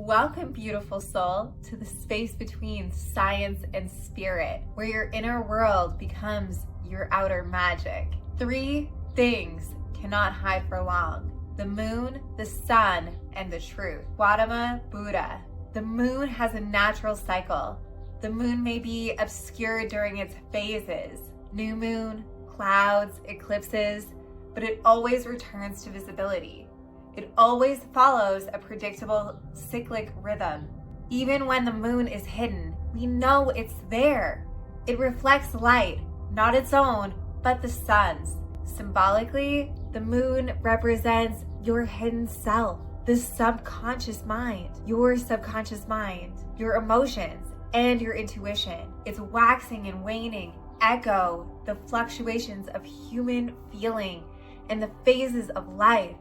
Welcome, beautiful soul, to the space between science and spirit, where your inner world becomes your outer magic. 3 things cannot hide for long: the moon, the sun, and the truth. Gautama Buddha. The moon has a natural cycle. The moon may be obscured during its phases, new moon, clouds, eclipses, but it always returns to visibility. It always follows a predictable cyclic rhythm. Even when the moon is hidden, we know it's there. It reflects light, not its own, but the sun's. Symbolically, the moon represents your hidden self, the subconscious mind, your emotions, and your intuition. It's waxing and waning, echo the fluctuations of human feeling and the phases of life.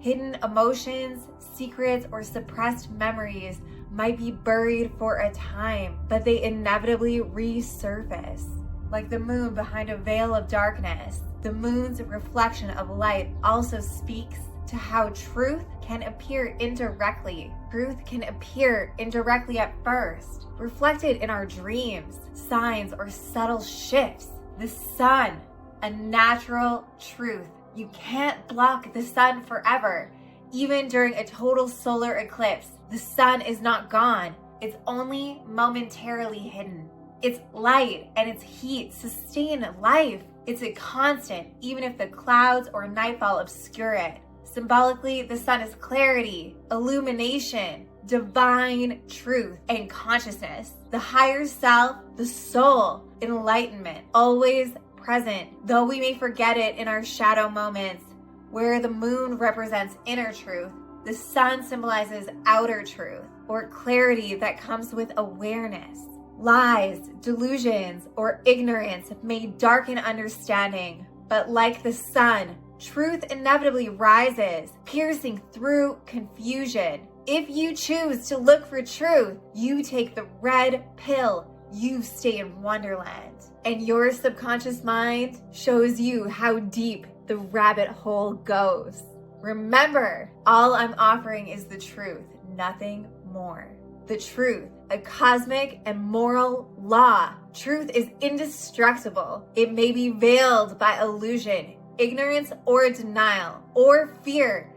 Hidden emotions, secrets, or suppressed memories might be buried for a time, but they inevitably resurface. Like the moon behind a veil of darkness, the moon's reflection of light also speaks to how truth can appear indirectly. Truth can appear indirectly at first, reflected in our dreams, signs, or subtle shifts. The sun, a natural truth. You can't block the sun forever. Even during a total solar eclipse, the sun is not gone. It's only momentarily hidden. Its light and its heat sustain life. It's a constant, even if the clouds or nightfall obscure it. Symbolically, the sun is clarity, illumination, divine truth, and consciousness. The higher self, the soul, enlightenment, always present, though we may forget it in our shadow moments. Where the moon represents inner truth, the sun symbolizes outer truth, or clarity that comes with awareness. Lies, delusions, or ignorance may darken understanding, but like the sun, truth inevitably rises, piercing through confusion. If you choose to look for truth, you take the red pill. You stay in Wonderland. And your subconscious mind shows you how deep the rabbit hole goes. Remember, all I'm offering is the truth, nothing more. The truth, a cosmic and moral law. Truth is indestructible. It may be veiled by illusion, ignorance, or denial, or fear,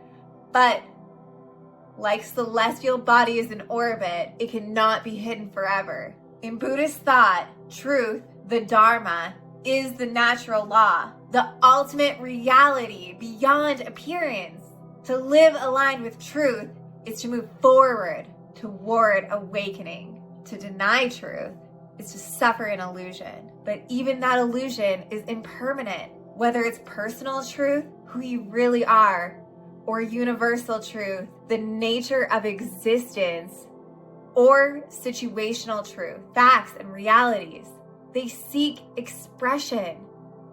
but like celestial bodies in orbit, it cannot be hidden forever. In Buddhist thought, truth, the Dharma, is the natural law, the ultimate reality beyond appearance. To live aligned with truth is to move forward toward awakening. To deny truth is to suffer an illusion. But even that illusion is impermanent, whether it's personal truth, who you really are, or universal truth, the nature of existence, or situational truth, facts and realities. They seek expression.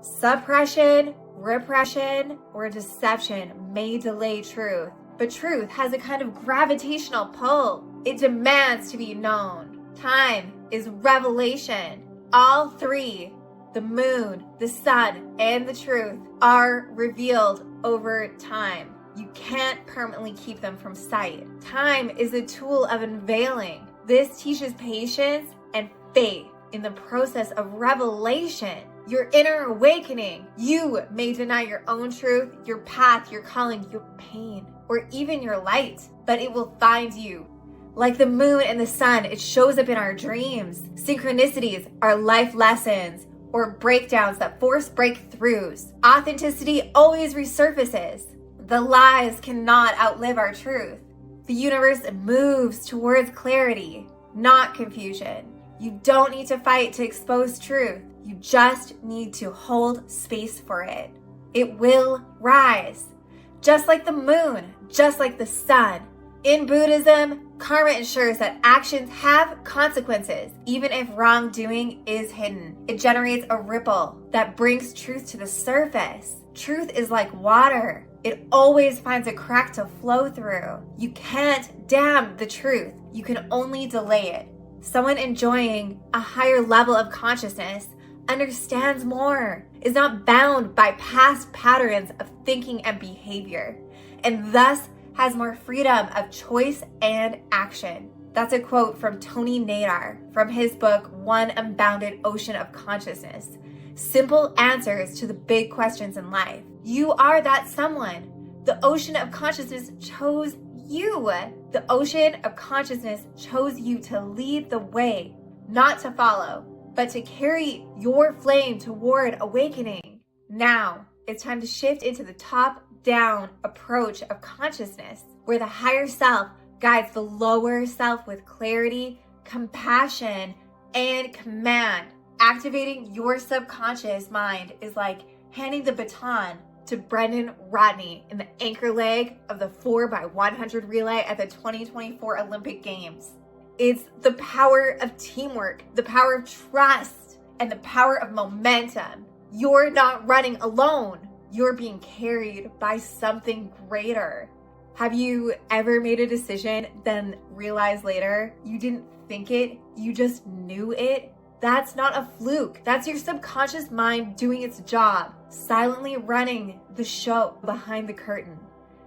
Suppression, repression, or deception may delay truth, but truth has a kind of gravitational pull. It demands to be known. Time is revelation. All 3, the moon, the sun, and the truth, are revealed over time. You can't permanently keep them from sight. Time is a tool of unveiling. This teaches patience and faith in the process of revelation, your inner awakening. You may deny your own truth, your path, your calling, your pain, or even your light, but it will find you. Like the moon and the sun, it shows up in our dreams. Synchronicities are life lessons or breakdowns that force breakthroughs. Authenticity always resurfaces. The lies cannot outlive our truth. The universe moves towards clarity, not confusion. You don't need to fight to expose truth. You just need to hold space for it. It will rise. Just like the moon, just like the sun. In Buddhism, karma ensures that actions have consequences, even if wrongdoing is hidden. It generates a ripple that brings truth to the surface. Truth is like water. It always finds a crack to flow through. You can't dam the truth. You can only delay it. Someone enjoying a higher level of consciousness understands more, is not bound by past patterns of thinking and behavior, and thus has more freedom of choice and action. That's a quote from Tony Nadar from his book, One Unbounded Ocean of Consciousness. Simple answers to the big questions in life. You are that someone. The ocean of consciousness chose you. The ocean of consciousness chose you to lead the way, not to follow, but to carry your flame toward awakening. Now, it's time to shift into the top-down approach of consciousness, where the higher self guides the lower self with clarity, compassion, and command. Activating your subconscious mind is like handing the baton to Brendon Rodney in the anchor leg of the 4x100 relay at the 2024 Olympic Games. It's the power of teamwork, the power of trust, and the power of momentum. You're not running alone. You're being carried by something greater. Have you ever made a decision, then realized later you didn't think it, you just knew it? That's not a fluke. That's your subconscious mind doing its job, silently running the show behind the curtain.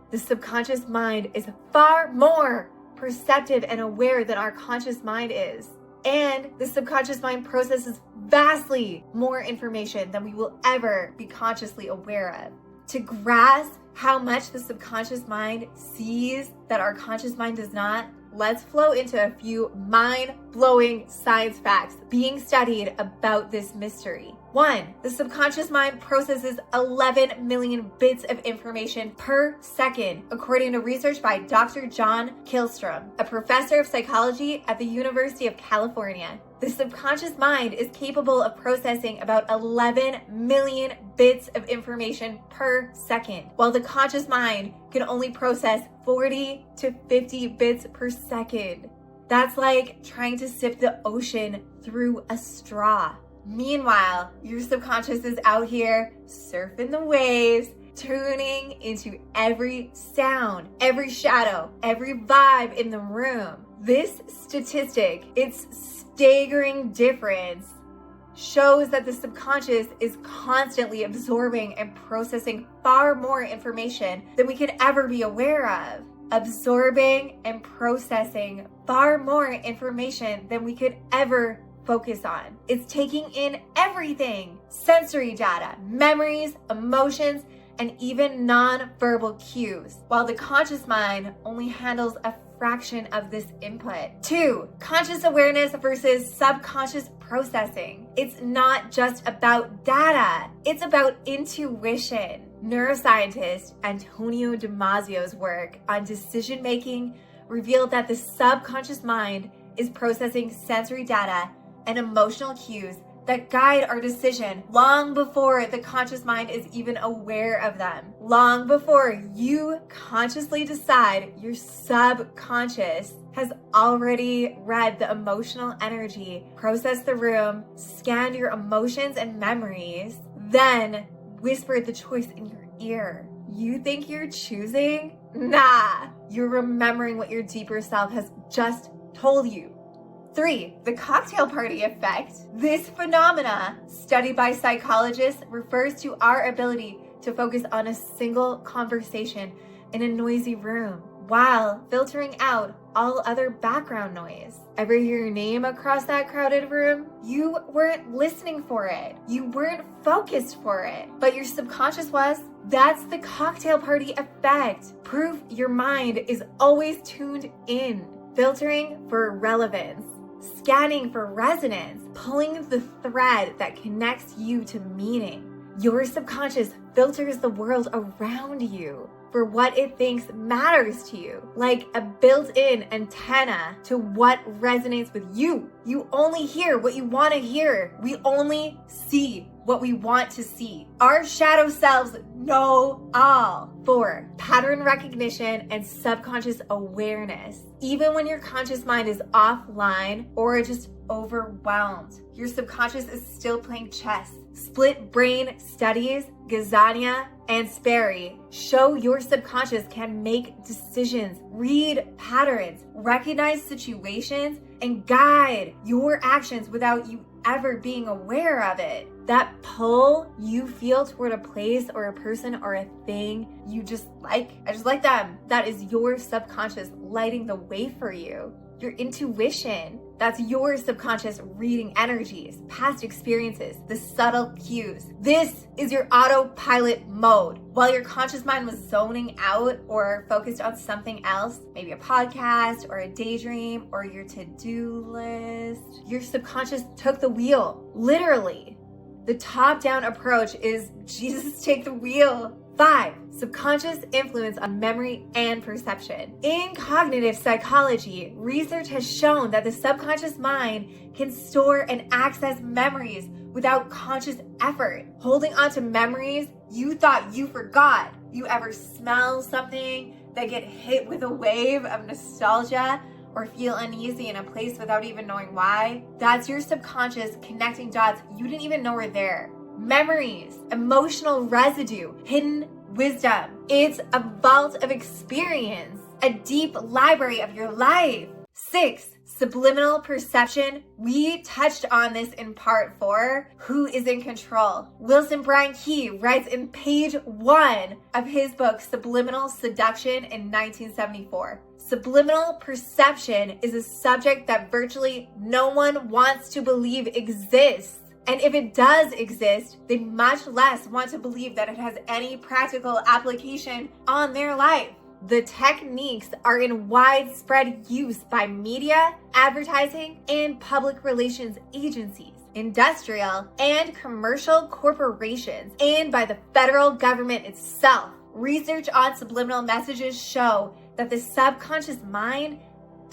The subconscious mind is far more perceptive and aware than our conscious mind is. And the subconscious mind processes vastly more information than we will ever be consciously aware of. To grasp how much the subconscious mind sees that our conscious mind does not, let's flow into a few mind-blowing science facts being studied about this mystery. 1. The subconscious mind processes 11 million bits of information per second, according to research by Dr. John Kilstrom, a professor of psychology at the University of California. The subconscious mind is capable of processing about 11 million bits of information per second, while the conscious mind can only process 40 to 50 bits per second. That's like trying to sift the ocean through a straw. Meanwhile, your subconscious is out here surfing the waves, tuning into every sound, every shadow, every vibe in the room. This statistic, its staggering difference, shows that the subconscious is constantly absorbing and processing far more information than we could ever be aware of. Absorbing and processing far more information than we could ever focus on. It's taking in everything: sensory data, memories, emotions, and even non-verbal cues, while the conscious mind only handles a fraction of this input. 2. Conscious awareness versus subconscious processing. It's not just about data, it's about intuition. Neuroscientist Antonio Damasio's work on decision-making revealed that the subconscious mind is processing sensory data and emotional cues that guide our decision long before the conscious mind is even aware of them. Long before you consciously decide, your subconscious has already read the emotional energy, processed the room, scanned your emotions and memories, then whispered the choice in your ear. You think you're choosing? Nah, you're remembering what your deeper self has just told you. 3. The cocktail party effect. This phenomena, studied by psychologists, refers to our ability to focus on a single conversation in a noisy room while filtering out all other background noise. Ever hear your name across that crowded room? You weren't listening for it. You weren't focused for it, but your subconscious was. That's the cocktail party effect. Proof your mind is always tuned in, filtering for relevance, scanning for resonance, pulling the thread that connects you to meaning. Your subconscious filters the world around you for what it thinks matters to you, like a built-in antenna to what resonates with you. You only hear what you want to hear. We only see what we want to see. Our shadow selves know all. 4. Pattern recognition and subconscious awareness. Even when your conscious mind is offline or just overwhelmed, your subconscious is still playing chess. Split brain studies, Gautama and Sperry, show your subconscious can make decisions, read patterns, recognize situations, and guide your actions without you ever being aware of it. That pull you feel toward a place or a person or a thing you just like. I just like them. That is your subconscious lighting the way for you. Your intuition, that's your subconscious reading energies, past experiences, the subtle cues. This is your autopilot mode. While your conscious mind was zoning out or focused on something else, maybe a podcast or a daydream or your to-do list, your subconscious took the wheel, literally. The top-down approach is Jesus take the wheel. 5, subconscious influence on memory and perception. In cognitive psychology, research has shown that the subconscious mind can store and access memories without conscious effort. Holding on to memories you thought you forgot. You ever smell something that get hit with a wave of nostalgia or feel uneasy in a place without even knowing why? That's your subconscious connecting dots you didn't even know were there. Memories, emotional residue, hidden wisdom. It's a vault of experience, a deep library of your life. 6, subliminal perception. We touched on this in part 4, who is in control. Wilson Brian Key writes in page 1 of his book, Subliminal Seduction in 1974. Subliminal perception is a subject that virtually no one wants to believe exists. And if it does exist, they much less want to believe that it has any practical application on their life. The techniques are in widespread use by media, advertising, and public relations agencies, industrial and commercial corporations, and by the federal government itself. Research on subliminal messages show that the subconscious mind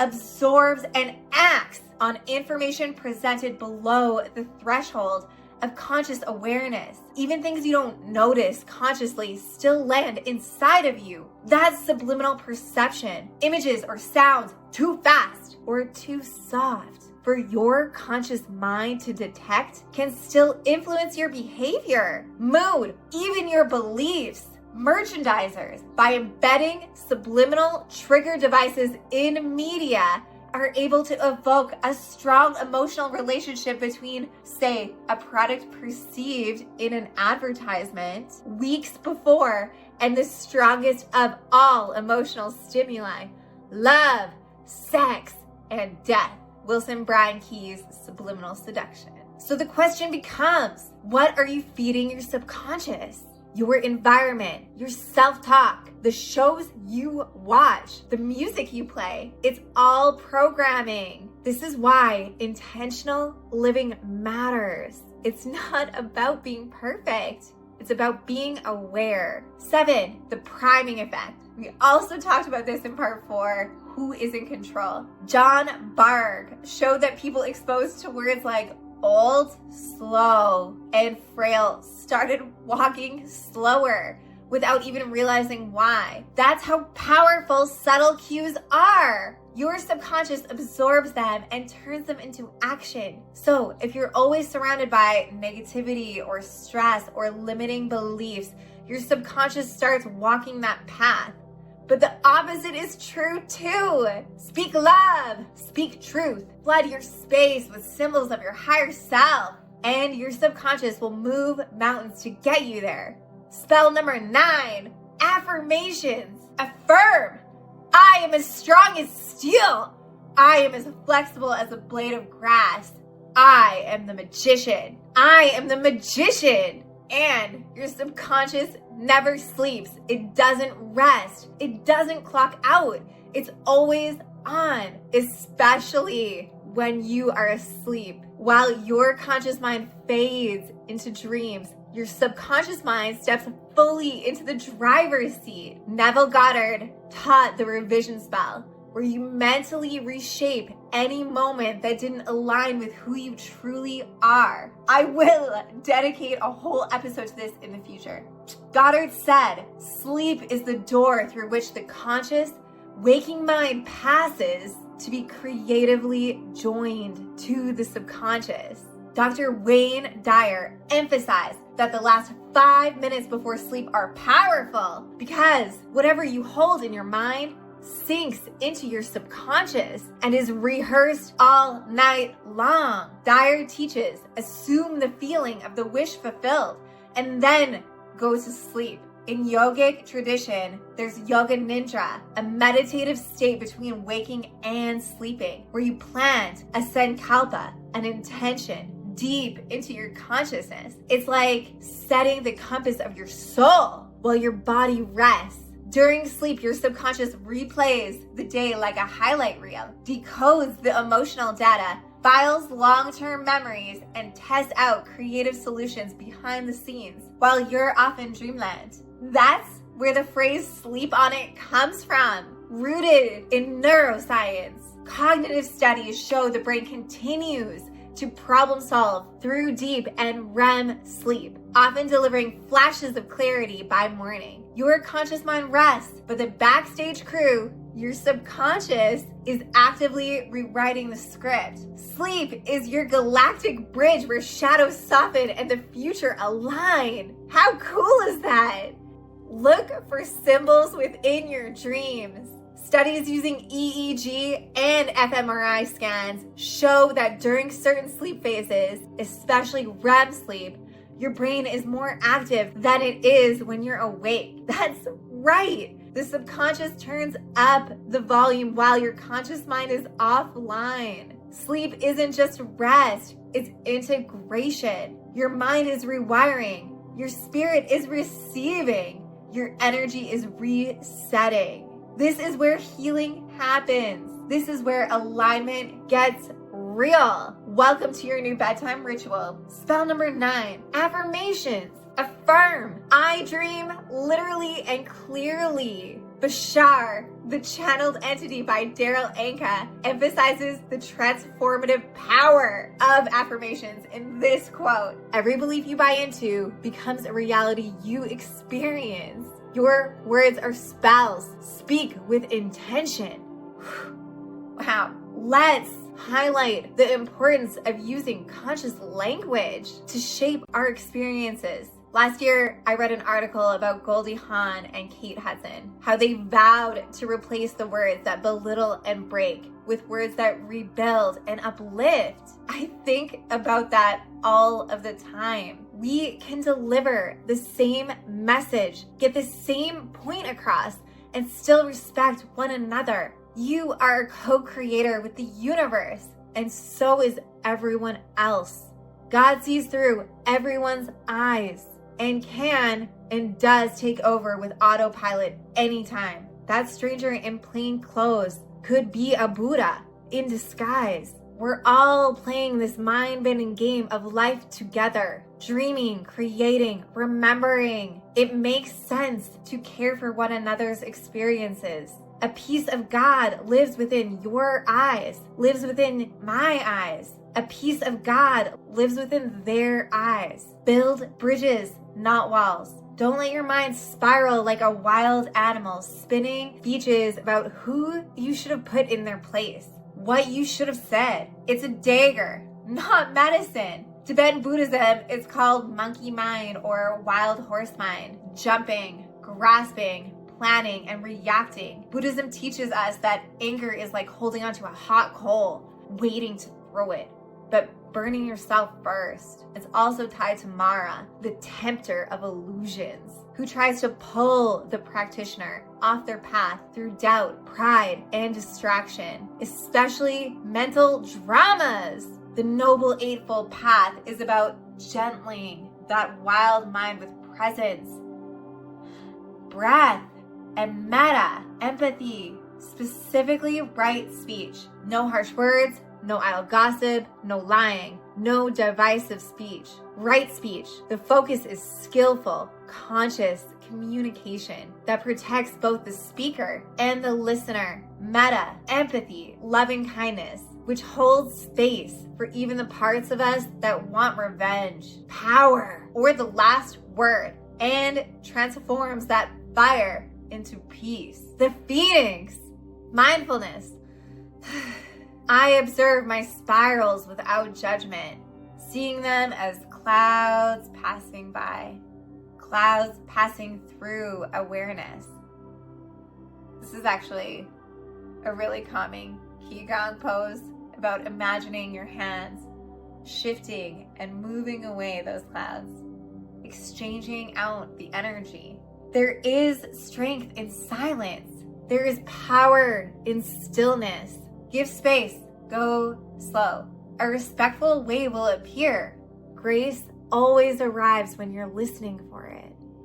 absorbs and acts on information presented below the threshold of conscious awareness. Even things you don't notice consciously still land inside of you. That's subliminal perception. Images or sounds too fast or too soft for your conscious mind to detect can still influence your behavior, mood, even your beliefs. Merchandisers, by embedding subliminal trigger devices in media, are able to evoke a strong emotional relationship between, say, a product perceived in an advertisement weeks before and the strongest of all emotional stimuli, love, sex, and death. Wilson Brian Key's Subliminal Seduction. So the question becomes, what are you feeding your subconscious? Your environment, your self-talk, the shows you watch, the music you play, it's all programming. This is why intentional living matters. It's not about being perfect. It's about being aware. 7, the priming effect. We also talked about this in part 4, who is in control. John Barg showed that people exposed to words like old, slow, and frail started walking slower without even realizing why. That's how powerful subtle cues are. Your subconscious absorbs them and turns them into action. So if you're always surrounded by negativity or stress or limiting beliefs, your subconscious starts walking that path. But the opposite is true too. Speak love, speak truth, flood your space with symbols of your higher self, and your subconscious will move mountains to get you there. Spell number 9, affirmations. Affirm. I am as strong as steel. I am as flexible as a blade of grass. I am the magician. I am the magician. And your subconscious never sleeps. It doesn't rest. It doesn't clock out. It's always on, especially when you are asleep. While your conscious mind fades into dreams, your subconscious mind steps fully into the driver's seat. Neville Goddard taught the revision spell, where you mentally reshape any moment that didn't align with who you truly are. I will dedicate a whole episode to this in the future. Goddard said, sleep is the door through which the conscious, waking mind passes to be creatively joined to the subconscious. Dr. Wayne Dyer emphasized that the last 5 minutes before sleep are powerful because whatever you hold in your mind sinks into your subconscious and is rehearsed all night long. Dyer teaches, assume the feeling of the wish fulfilled and then go to sleep. In yogic tradition, there's yoga nidra, a meditative state between waking and sleeping, where you plant a sankalpa, an intention, deep into your consciousness. It's like setting the compass of your soul while your body rests. During sleep, your subconscious replays the day like a highlight reel, decodes the emotional data, files long-term memories, and tests out creative solutions behind the scenes while you're off in dreamland. That's where the phrase sleep on it comes from. Rooted in neuroscience, cognitive studies show the brain continues to problem solve through deep and REM sleep, often delivering flashes of clarity by morning. Your conscious mind rests, but the backstage crew, your subconscious, is actively rewriting the script. Sleep is your galactic bridge where shadows soften and the future align. How cool is that? Look for symbols within your dreams. Studies using EEG and fMRI scans show that during certain sleep phases, especially REM sleep, your brain is more active than it is when you're awake. That's right. The subconscious turns up the volume while your conscious mind is offline. Sleep isn't just rest, it's integration. Your mind is rewiring. Your spirit is receiving. Your energy is resetting. This is where healing happens. This is where alignment gets real. Welcome to your new bedtime ritual. Spell number 9, affirmations. Affirm. I dream literally and clearly. Bashar, the channeled entity by Darryl Anka, emphasizes the transformative power of affirmations in this quote. Every belief you buy into becomes a reality you experience. Your words are spells. Speak with intention. Wow. Let's highlight the importance of using conscious language to shape our experiences. Last year, I read an article about Goldie Hawn and Kate Hudson, how they vowed to replace the words that belittle and break with words that rebuild and uplift. I think about that all of the time. We can deliver the same message, get the same point across, and still respect one another. You are a co-creator with the universe, and so is everyone else. God sees through everyone's eyes and can and does take over with autopilot anytime. That stranger in plain clothes could be a Buddha in disguise. We're all playing this mind-bending game of life together, dreaming, creating, remembering. It makes sense to care for one another's experiences. A piece of God lives within your eyes, lives within my eyes. A piece of God lives within their eyes. Build bridges, not walls. Don't let your mind spiral like a wild animal, spinning speeches about who you should have put in their place, what you should have said. It's a dagger, not medicine. Tibetan Buddhism is called monkey mind or wild horse mind, jumping, grasping, planning, and reacting. Buddhism teaches us that anger is like holding onto a hot coal, waiting to throw it, but burning yourself first. It's also tied to Mara, the tempter of illusions, who tries to pull the practitioner off their path through doubt, pride, and distraction, especially mental dramas. The Noble Eightfold Path is about gentling that wild mind with presence, breath, and metta, empathy, specifically right speech. No harsh words, no idle gossip, no lying, no divisive speech. Right speech. The focus is skillful, conscious communication that protects both the speaker and the listener. Metta, empathy, loving kindness, which holds space for even the parts of us that want revenge. Power, or the last word, and transforms that fire into peace. The Phoenix, mindfulness. I observe my spirals without judgment, seeing them as clouds passing by, clouds passing through awareness. This is actually a really calming Qigong pose about imagining your hands shifting and moving away those clouds, exchanging out the energy. There is strength in silence. There is power in stillness. Give space. Go slow. A respectful way will appear. Grace always arrives when you're listening for it.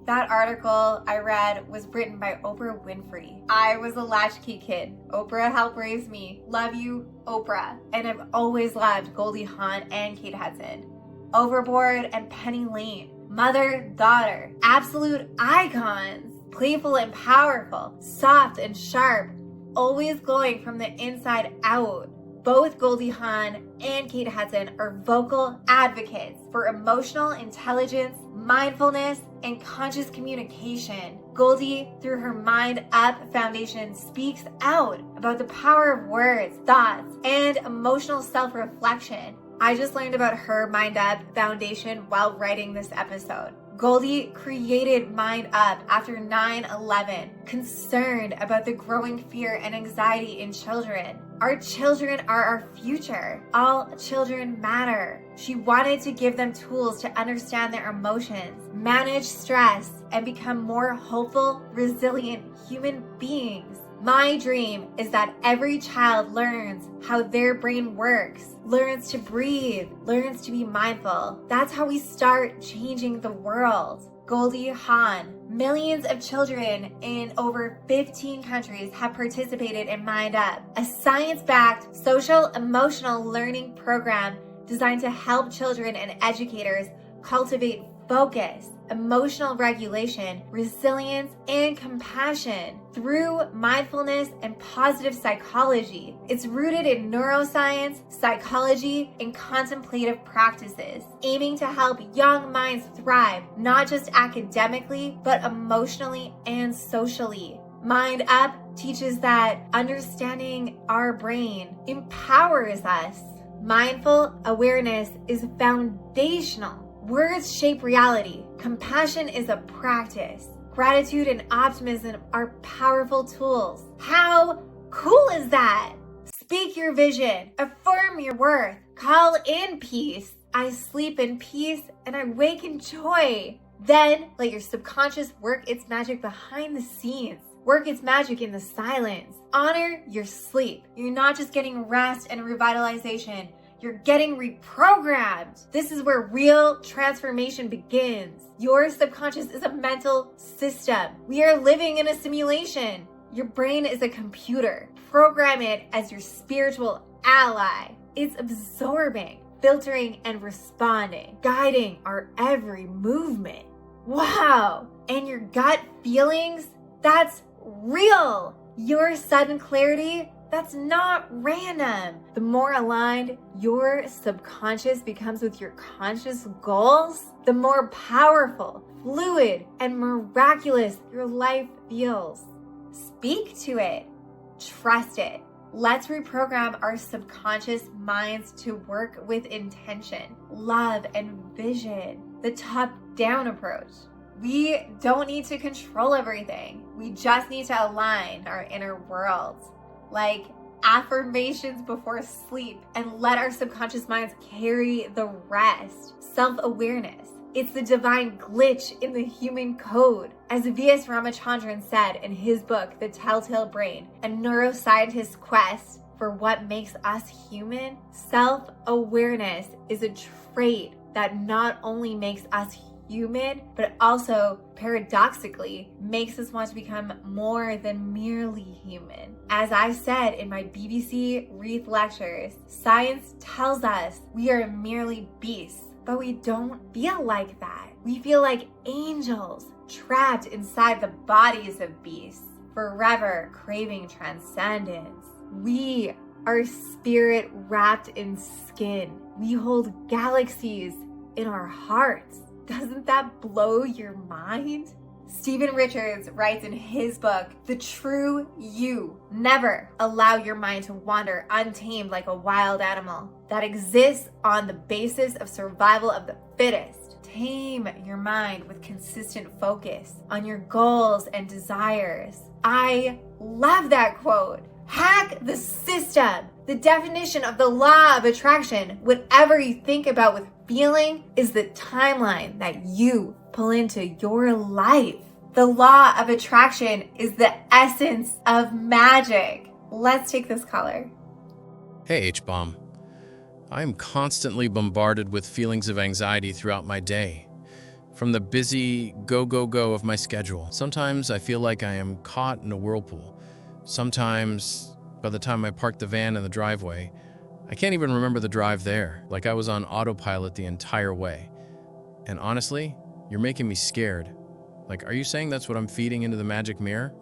That article I read was written by Oprah Winfrey. I was a latchkey kid. Oprah helped raise me. Love you, Oprah. And I've always loved Goldie Hawn and Kate Hudson. Overboard and Penny Lane. Mother, daughter. Absolute icons. Playful and powerful. Soft and sharp. Always glowing from the inside out. Both Goldie Hawn and Kate Hudson are vocal advocates for emotional intelligence, mindfulness, and conscious communication. Goldie, through her Mind Up Foundation, speaks out about the power of words, thoughts, and emotional self-reflection. I just learned about her Mind Up Foundation while writing this episode. Goldie created Mind Up after 9/11, concerned about the growing fear and anxiety in children. Our children are our future. All children matter. She wanted to give them tools to understand their emotions, manage stress, and become more hopeful, resilient human beings. My dream is that every child learns how their brain works, learns to breathe, learns to be mindful. That's how we start changing the world. Goldie Hawn. Millions of children in over 15 countries have participated in Mind Up, a science-backed social emotional learning program designed to help children and educators cultivate focus, emotional regulation, resilience, and compassion through mindfulness and positive psychology. It's rooted in neuroscience, psychology, and contemplative practices, aiming to help young minds thrive, not just academically, but emotionally and socially. Mind Up teaches that understanding our brain empowers us. Mindful awareness is foundational. Words shape reality. Compassion is a practice. Gratitude and optimism are powerful tools. How cool is that? Speak your vision. Affirm your worth. Call in peace. I sleep in peace and I wake in joy. Then let your subconscious work its magic behind the scenes. Work its magic in the silence. Honor your sleep. You're not just getting rest and revitalization. You're getting reprogrammed. This is where real transformation begins. Your subconscious is a mental system. We are living in a simulation. Your brain is a computer. Program it as your spiritual ally. It's absorbing, filtering, and responding, guiding our every movement. Wow! And your gut feelings? That's real. Your sudden clarity? That's not random. The more aligned your subconscious becomes with your conscious goals, the more powerful, fluid, and miraculous your life feels. Speak to it. Trust it. Let's reprogram our subconscious minds to work with intention, love, and vision. The top-down approach. We don't need to control everything. We just need to align our inner worlds. Like affirmations before sleep, and let our subconscious minds carry the rest. Self-awareness. It's the divine glitch in the human code. As V.S. Ramachandran said in his book, The Telltale Brain, a neuroscientist's quest for what makes us human, self-awareness is a trait that not only makes us human, but also paradoxically makes us want to become more than merely human. As I said in my BBC Wreath lectures, science tells us we are merely beasts, but we don't feel like that. We feel like angels trapped inside the bodies of beasts, forever craving transcendence. We are spirit wrapped in skin. We hold galaxies in our hearts. Doesn't that blow your mind? Stephen Richards writes in his book, The True You, never allow your mind to wander untamed like a wild animal that exists on the basis of survival of the fittest. Tame your mind with consistent focus on your goals and desires. I love that quote. Hack the system. The definition of the law of attraction, whatever you think about with feeling, is the timeline that you pull into your life. The law of attraction is the essence of magic. Let's take this caller. Hey, H-Bomb. I am constantly bombarded with feelings of anxiety throughout my day. From the busy go of my schedule, sometimes I feel like I am caught in a whirlpool. Sometimes, by the time I park the van in the driveway, I can't even remember the drive there, like I was on autopilot the entire way. And honestly, you're making me scared. Like, are you saying that's what I'm feeding into the magic mirror?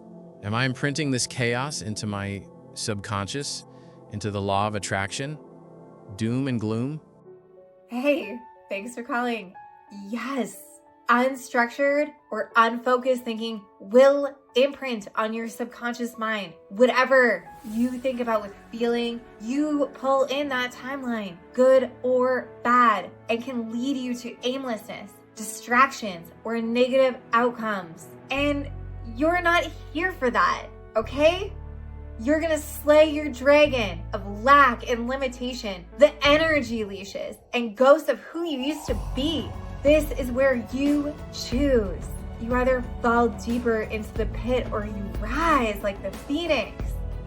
Am I imprinting this chaos into my subconscious, into the law of attraction? Doom and gloom? Hey, thanks for calling. Yes, unstructured or unfocused thinking will imprint on your subconscious mind. Whatever you think about with feeling, you pull in that timeline, good or bad, and can lead you to aimlessness, distractions, or negative outcomes. And you're not here for that, okay? You're gonna slay your dragon of lack and limitation, the energy leashes and ghosts of who you used to be. This is where you choose. You either fall deeper into the pit or you rise like the phoenix.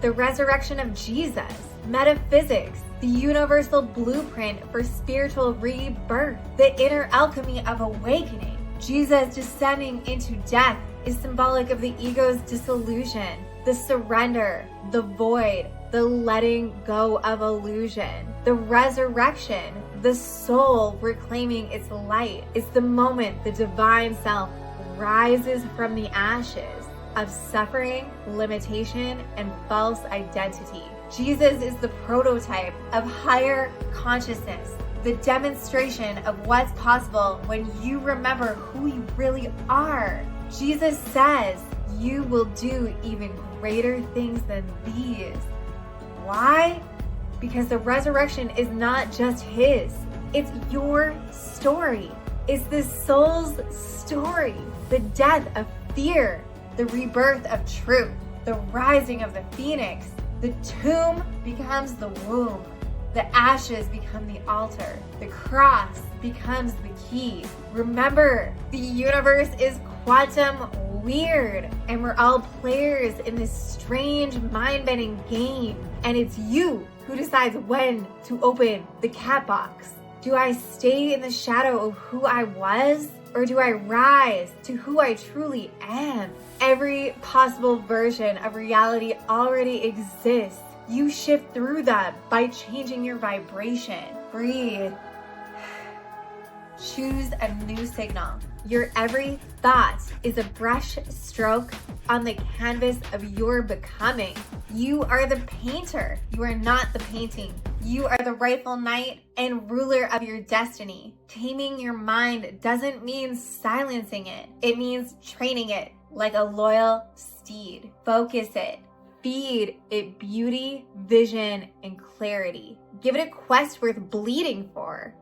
The resurrection of Jesus, metaphysics, the universal blueprint for spiritual rebirth, the inner alchemy of awakening. Jesus descending into death is symbolic of the ego's dissolution, the surrender, the void, the letting go of illusion. The resurrection, the soul reclaiming its light. It's the moment the divine self rises from the ashes of suffering, limitation, and false identity. Jesus is the prototype of higher consciousness, the demonstration of what's possible when you remember who you really are. Jesus says, you will do even greater things than these. Why? Because the resurrection is not just his. It's your story. It's the soul's story. The death of fear, the rebirth of truth, the rising of the phoenix. The tomb becomes the womb. The ashes become the altar. The cross becomes the key. Remember, the universe is quantum weird, and we're all players in this strange, mind-bending game. And it's you who decides when to open the cat box. Do I stay in the shadow of who I was, or do I rise to who I truly am? Every possible version of reality already exists. You shift through them by changing your vibration. Breathe. Choose a new signal. Your every thought is a brush stroke on the canvas of your becoming. You are the painter. You are not the painting. You are the rightful knight and ruler of your destiny. Taming your mind doesn't mean silencing it. It means training it like a loyal steed. Focus it. Feed it beauty, vision, and clarity. Give it a quest worth bleeding for.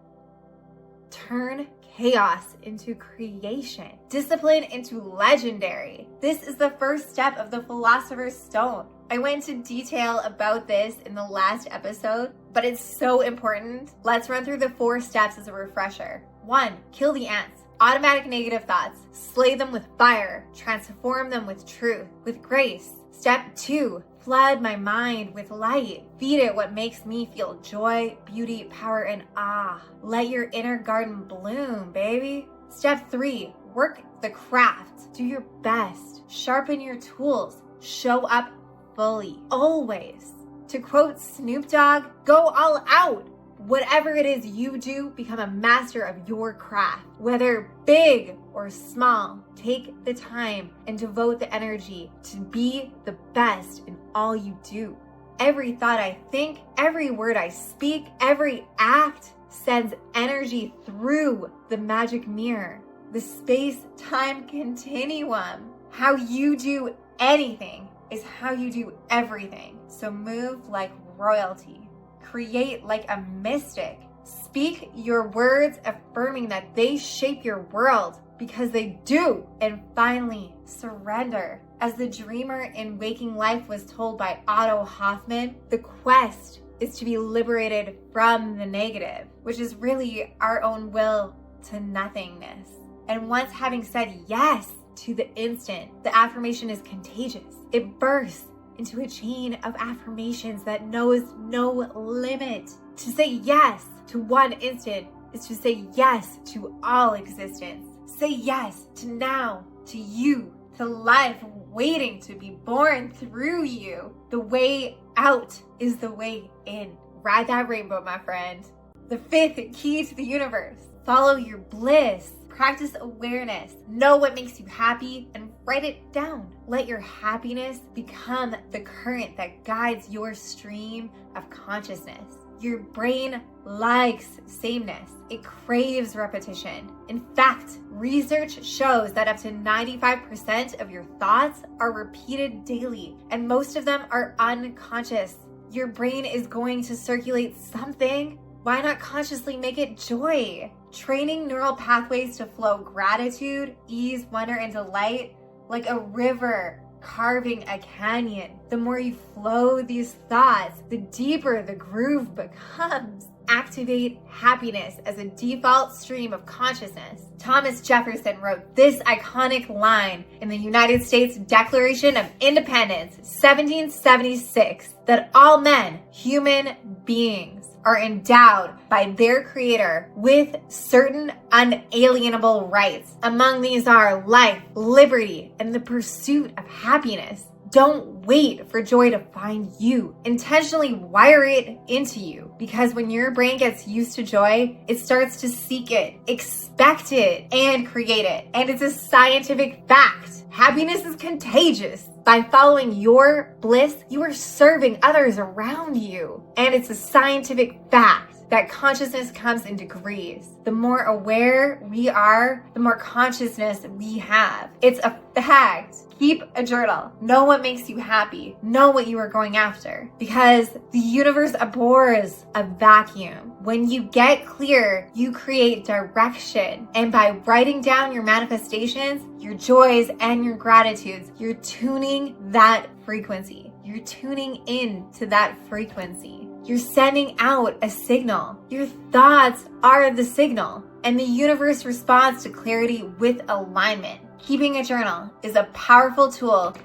Turn chaos into creation. Discipline into legendary. This is the first step of the Philosopher's Stone. I went into detail about this in the last episode, but it's so important. Let's run through the 4 steps as a refresher. 1, kill the ants. Automatic negative thoughts. Slay them with fire. Transform them with truth, with grace. Step 2, flood my mind with light. Feed it what makes me feel joy, beauty, power, and awe. Let your inner garden bloom, baby. Step 3, work the craft. Do your best. Sharpen your tools. Show up fully, always. To quote Snoop Dogg, go all out. Whatever it is you do, become a master of your craft. Whether big or small, take the time and devote the energy to be the best in all you do. Every thought I think, every word I speak, every act sends energy through the magic mirror, the space-time continuum. How you do anything is how you do everything. So move like royalty. Create like a mystic. Speak your words affirming that they shape your world, because they do. And finally, surrender. As the dreamer in Waking Life was told by Otto Hoffmann, the quest is to be liberated from the negative, which is really our own will to nothingness. And once having said yes to the instant, the affirmation is contagious. It bursts into a chain of affirmations that knows no limit. To say yes to one instant is to say yes to all existence. Say yes to now, to you, to life waiting to be born through you. The way out is the way in. Ride that rainbow, my friend. The fifth key to the universe: follow your bliss. Practice awareness. Know what makes you happy and write it down. Let your happiness become the current that guides your stream of consciousness. Your brain likes sameness. It craves repetition. In fact, research shows that up to 95% of your thoughts are repeated daily, and most of them are unconscious. Your brain is going to circulate something. Why not consciously make it joy? Training neural pathways to flow gratitude, ease, wonder, and delight like a river carving a canyon. The more you flow these thoughts, the deeper the groove becomes. Activate happiness as a default stream of consciousness. Thomas Jefferson wrote this iconic line in the United States Declaration of Independence, 1776, that all men, human beings, are endowed by their creator with certain unalienable rights. Among these are life, liberty, and the pursuit of happiness. Don't wait for joy to find you. Intentionally wire it into you, because when your brain gets used to joy, it starts to seek it, expect it, and create it. And it's a scientific fact. Happiness is contagious. By following your bliss, you are serving others around you. And it's a scientific fact that consciousness comes in degrees. The more aware we are, the more consciousness we have. It's a fact. Keep a journal. Know what makes you happy. Know what you are going after. Because the universe abhors a vacuum. When you get clear, you create direction. And by writing down your manifestations, your joys, and your gratitudes, you're tuning that frequency. You're tuning in to that frequency. You're sending out a signal. Your thoughts are the signal, and the universe responds to clarity with alignment. Keeping a journal is a powerful tool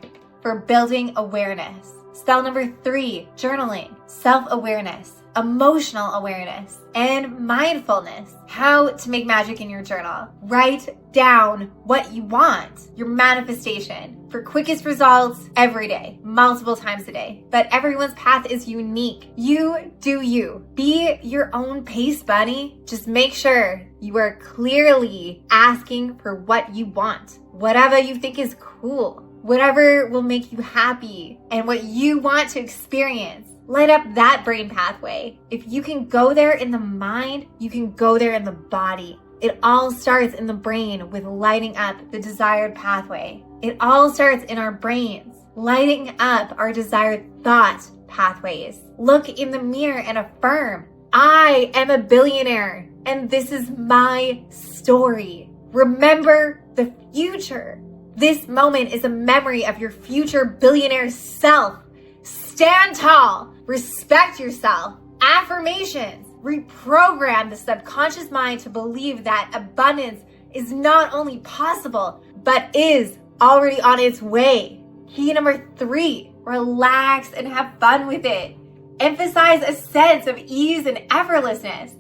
for building awareness. Spell number 3, journaling, self-awareness, emotional awareness, and mindfulness. How to make magic in your journal. Write down what you want, your manifestation, for quickest results every day, multiple times a day. But everyone's path is unique. You do you. Be your own pace bunny. Just make sure you are clearly asking for what you want. Whatever you think is cool. Whatever will make you happy and what you want to experience. Light up that brain pathway. If you can go there in the mind, you can go there in the body. It all starts in the brain with lighting up the desired pathway. It all starts in our brains, lighting up our desired thought pathways. Look in the mirror and affirm, I am a billionaire and this is my story. Remember the future. This moment is a memory of your future billionaire self. Stand tall. Respect yourself. Affirmations. Reprogram the subconscious mind to believe that abundance is not only possible, but is already on its way. Key number 3, relax and have fun with it. Emphasize a sense of ease and effortlessness.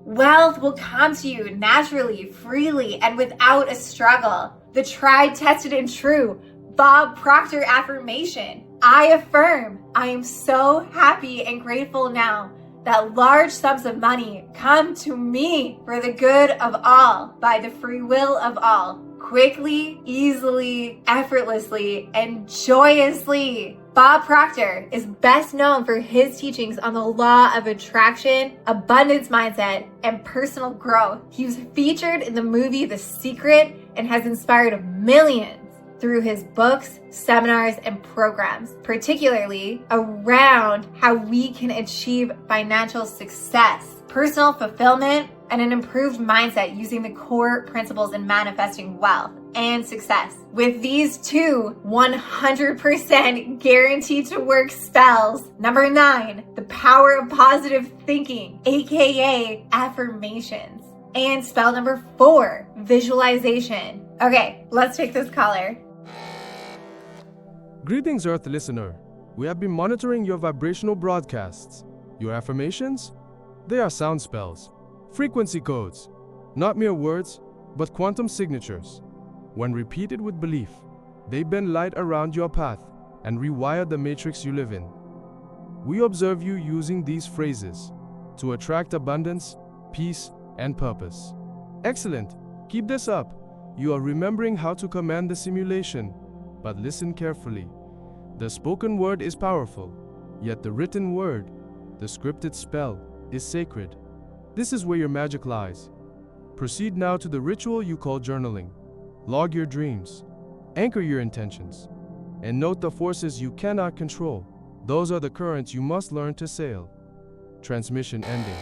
Wealth will come to you naturally, freely, and without a struggle. The tried, tested, and true Bob Proctor affirmation. I affirm, I am so happy and grateful now that large sums of money come to me for the good of all by the free will of all, quickly, easily, effortlessly, and joyously. Bob Proctor is best known for his teachings on the law of attraction, abundance mindset, and personal growth. He was featured in the movie The Secret and has inspired millions through his books, seminars, and programs, particularly around how we can achieve financial success. personal fulfillment, and an improved mindset using the core principles in manifesting wealth and success. With these two 100% guaranteed to work spells. Number 9, the power of positive thinking, aka affirmations. And spell number 4, visualization. Okay, let's take this caller. Greetings, Earth listener. We have been monitoring your vibrational broadcasts. Your affirmations? They are sound spells, frequency codes, not mere words, but quantum signatures. When repeated with belief, they bend light around your path and rewire the matrix you live in. We observe you using these phrases to attract abundance, peace, and purpose. Excellent. Keep this up. You are remembering how to command the simulation, but listen carefully. The spoken word is powerful, yet the written word, the scripted spell, is sacred. This is where your magic lies. Proceed now to the ritual you call journaling. Log your dreams, anchor your intentions, and note the forces you cannot control. Those are the currents you must learn to sail. Transmission ending.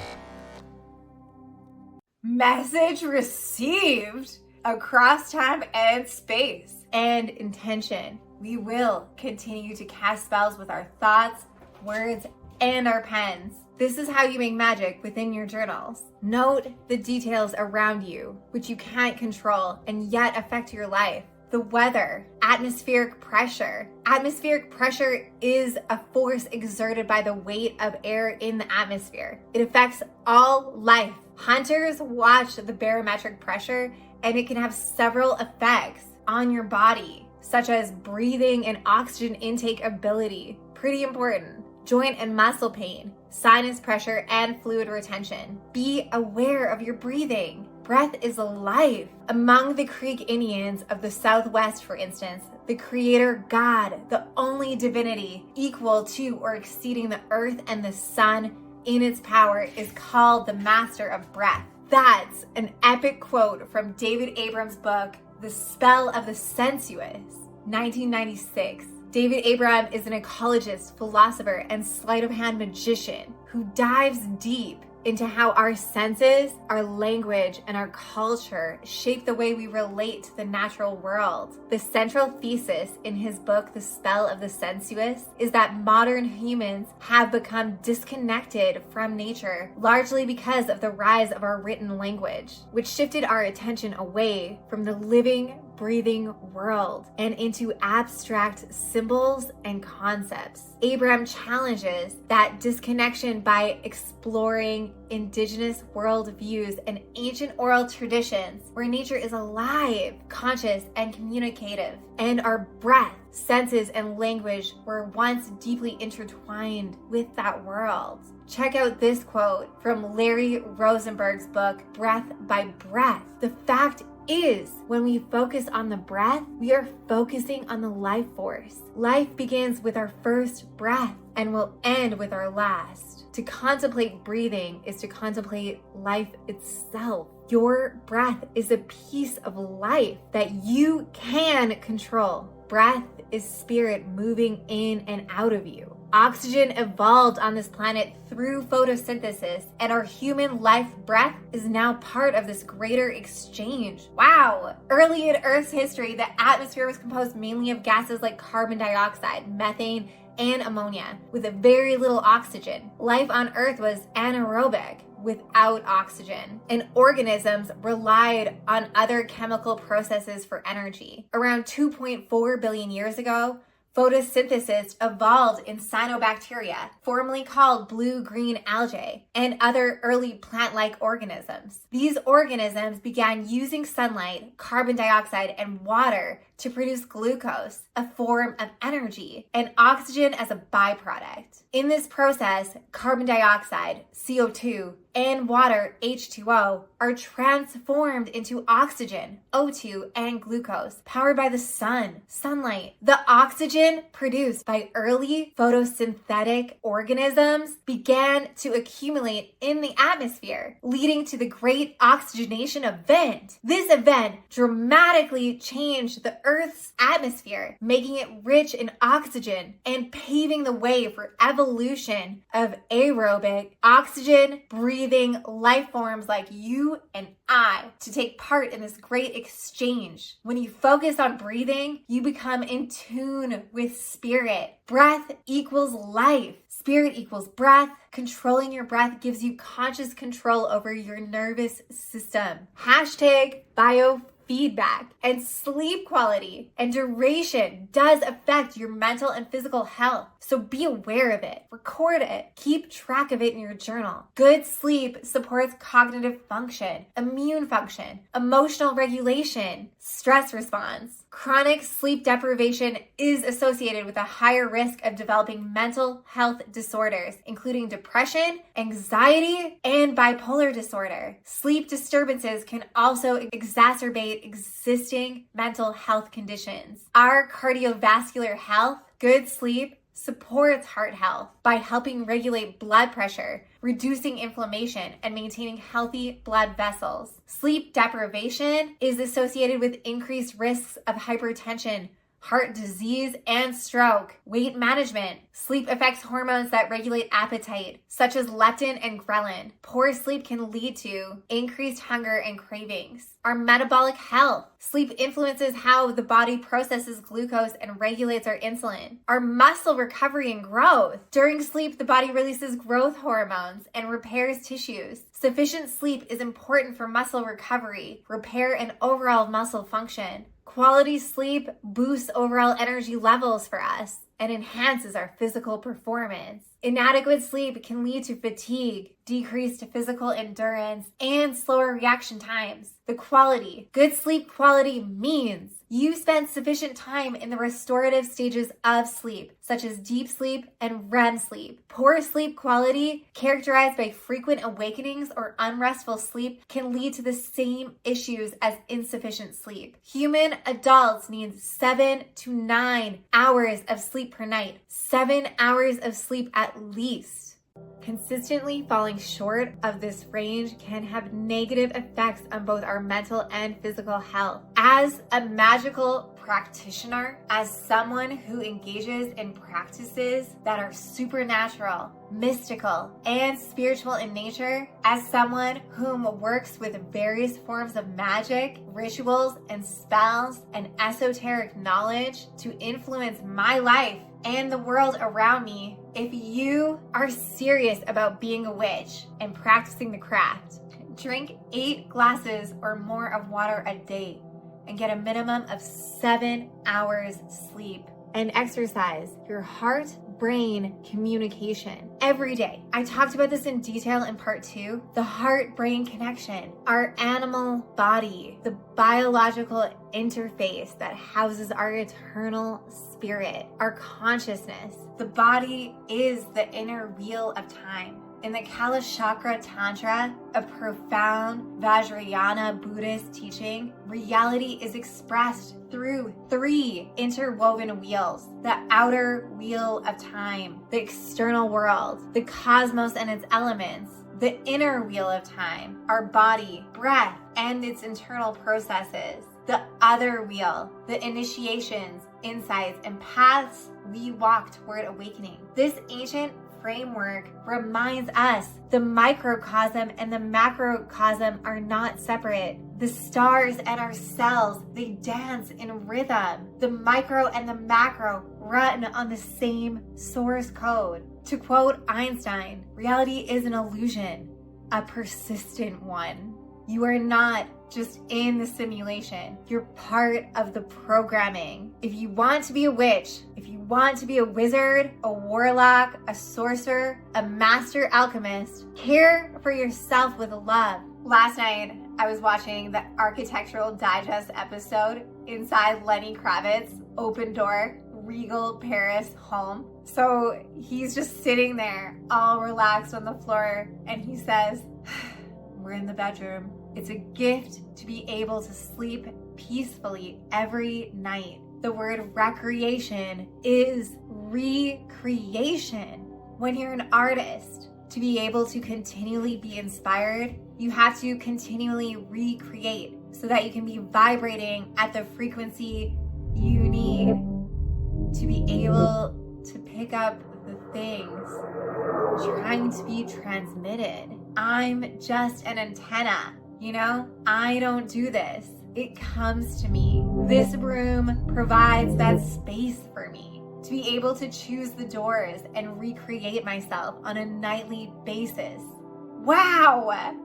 Message received across time and space and intention. We will continue to cast spells with our thoughts, words, and our pens. This is how you make magic within your journals. Note the details around you, which you can't control and yet affect your life. The weather, atmospheric pressure. Atmospheric pressure is a force exerted by the weight of air in the atmosphere. It affects all life. Hunters watch the barometric pressure, and it can have several effects on your body, such as breathing and oxygen intake ability. Pretty important. Joint and muscle pain, sinus pressure, and fluid retention. Be aware of your breathing. Breath is life. Among the Creek Indians of the Southwest, for instance, the creator God, the only divinity equal to or exceeding the earth and the sun in its power, is called the master of breath. That's an epic quote from David Abram's book, The Spell of the Sensuous, 1996. David Abram is an ecologist, philosopher, and sleight of hand magician who dives deep into how our senses, our language, and our culture shape the way we relate to the natural world. The central thesis in his book, The Spell of the Sensuous, is that modern humans have become disconnected from nature, largely because of the rise of our written language, which shifted our attention away from the living, breathing world and into abstract symbols and concepts. Abram challenges that disconnection by exploring indigenous worldviews and ancient oral traditions where nature is alive, conscious, and communicative, and our breath, senses, and language were once deeply intertwined with that world. Check out this quote from Larry Rosenberg's book, Breath by Breath. The fact is, when we focus on the breath, we are focusing on the life force. Life begins with our first breath and will end with our last. To contemplate breathing is to contemplate life itself. Your breath is a piece of life that you can control. Breath is spirit moving in and out of you. Oxygen evolved on this planet through photosynthesis, and our human life breath is now part of this greater exchange. Wow! Early in Earth's history, the atmosphere was composed mainly of gases like carbon dioxide, methane, and ammonia, with very little oxygen. Life on Earth was anaerobic, without oxygen, and organisms relied on other chemical processes for energy. Around 2.4 billion years ago, photosynthesis evolved in cyanobacteria, formerly called blue-green algae, and other early plant-like organisms. These organisms began using sunlight, carbon dioxide, and water to produce glucose, a form of energy, and oxygen as a byproduct. In this process, carbon dioxide, CO2, and water, H2O, are transformed into oxygen, O2, and glucose, powered by the sunlight. The oxygen produced by early photosynthetic organisms began to accumulate in the atmosphere, leading to the Great Oxygenation Event. This event dramatically changed the Earth's atmosphere, making it rich in oxygen and paving the way for evolution of aerobic, oxygen-breathing life forms like you and I to take part in this great exchange. When you focus on breathing, you become in tune with spirit. Breath equals life. Spirit equals breath. Controlling your breath gives you conscious control over your nervous system. Hashtag biofeedback. And sleep quality and duration does affect your mental and physical health. So be aware of it. Record it. Keep track of it in your journal. Good sleep supports cognitive function, immune function, emotional regulation, stress response. Chronic sleep deprivation is associated with a higher risk of developing mental health disorders, including depression, anxiety, and bipolar disorder. Sleep disturbances can also exacerbate existing mental health conditions. Our cardiovascular health, good sleep, supports heart health by helping regulate blood pressure, reducing inflammation, and maintaining healthy blood vessels. Sleep deprivation is associated with increased risks of hypertension, heart disease, and stroke. Weight management. Sleep affects hormones that regulate appetite, such as leptin and ghrelin. Poor sleep can lead to increased hunger and cravings. Our metabolic health. Sleep influences how the body processes glucose and regulates our insulin. Our muscle recovery and growth. During sleep, the body releases growth hormones and repairs tissues. Sufficient sleep is important for muscle recovery, repair, and overall muscle function. Quality sleep boosts overall energy levels for us and enhances our physical performance. Inadequate sleep can lead to fatigue, decreased physical endurance, and slower reaction times. The quality. Good sleep quality means you spend sufficient time in the restorative stages of sleep, such as deep sleep and REM sleep. Poor sleep quality, characterized by frequent awakenings or unrestful sleep, can lead to the same issues as insufficient sleep. Human adults need 7 to 9 hours of sleep per night. 7 hours of sleep at least. Consistently falling short of this range can have negative effects on both our mental and physical health. As a magical practitioner, as someone who engages in practices that are supernatural, mystical, and spiritual in nature, as someone whom works with various forms of magic, rituals, and spells, and esoteric knowledge to influence my life and the world around me, if you are serious about being a witch and practicing the craft, drink 8 glasses or more of water a day and get a minimum of 7 hours sleep, and exercise your heart-brain communication every day. I talked about this in detail in part 2, the heart-brain connection, our animal body, the biological interface that houses our eternal spirit, our consciousness. The body is the inner wheel of time. In the Kalachakra Tantra, a profound Vajrayana Buddhist teaching, reality is expressed through 3 interwoven wheels: the outer wheel of time, the external world, the cosmos and its elements, the inner wheel of time, our body, breath, and its internal processes, the other wheel, the initiations, insights, and paths we walk toward awakening. This ancient framework reminds us the microcosm and the macrocosm are not separate. The stars and our cells, they dance in rhythm. The micro and the macro run on the same source code. To quote Einstein, reality is an illusion, a persistent one. You are not just in the simulation. You're part of the programming. If you want to be a witch, if you want to be a wizard, a warlock, a sorcerer, a master alchemist, care for yourself with love. Last night, I was watching the Architectural Digest episode inside Lenny Kravitz's open door, regal Paris home. So he's just sitting there all relaxed on the floor and he says, "We're in the bedroom. It's a gift to be able to sleep peacefully every night. The word recreation is recreation. When you're an artist, to be able to continually be inspired, you have to continually recreate so that you can be vibrating at the frequency afraid to be able to pick up the things trying to be transmitted. I'm just an antenna, you know? I don't do this. It comes to me. This room provides that space for me to be able to choose the doors and recreate myself on a nightly basis. Wow!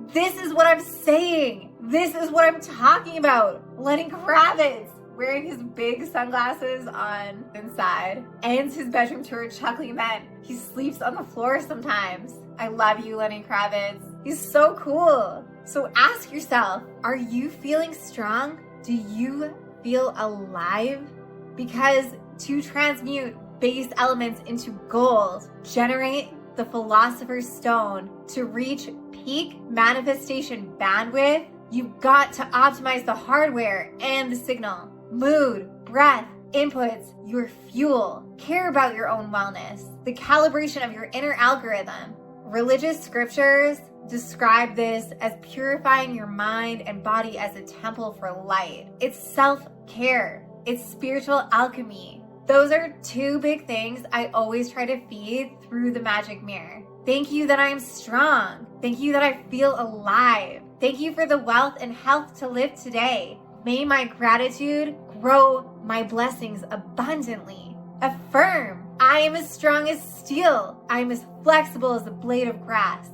This is what I'm saying. This is what I'm talking about. Lenny Kravitz wearing his big sunglasses on inside, ends his bedroom tour chuckling that he sleeps on the floor sometimes. I love you, Lenny Kravitz. He's so cool. So ask yourself, are you feeling strong? Do you feel alive? Because to transmute base elements into gold, generate the Philosopher's Stone to reach peak manifestation bandwidth, you've got to optimize the hardware and the signal. Mood, breath, inputs, your fuel. Care about your own wellness. The calibration of your inner algorithm. Religious scriptures describe this as purifying your mind and body as a temple for light. It's self-care. It's spiritual alchemy. Those are two big things I always try to feed through the magic mirror. Thank you that I am strong. Thank you that I feel alive. Thank you for the wealth and health to live today. May my gratitude grow my blessings abundantly. Affirm, I am as strong as steel. I am as flexible as a blade of grass.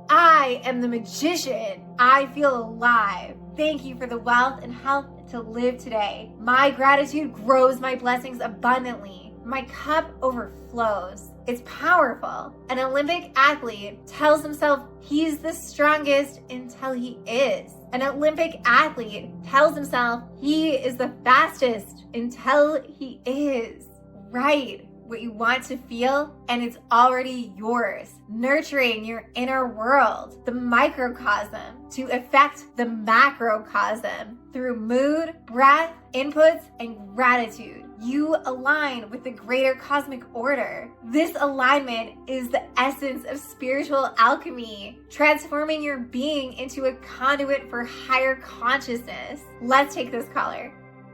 I am the magician. I feel alive. Thank you for the wealth and health to live today. My gratitude grows my blessings abundantly. My cup overflows. It's powerful. An Olympic athlete tells himself he's the strongest until he is. An Olympic athlete tells himself he is the fastest until he is. Write what you want to feel, and it's already yours. Nurturing your inner world, the microcosm, to affect the macrocosm through mood, breath, inputs, and gratitude. You align with the greater cosmic order. This alignment is the essence of spiritual alchemy, transforming your being into a conduit for higher consciousness. Let's take this caller.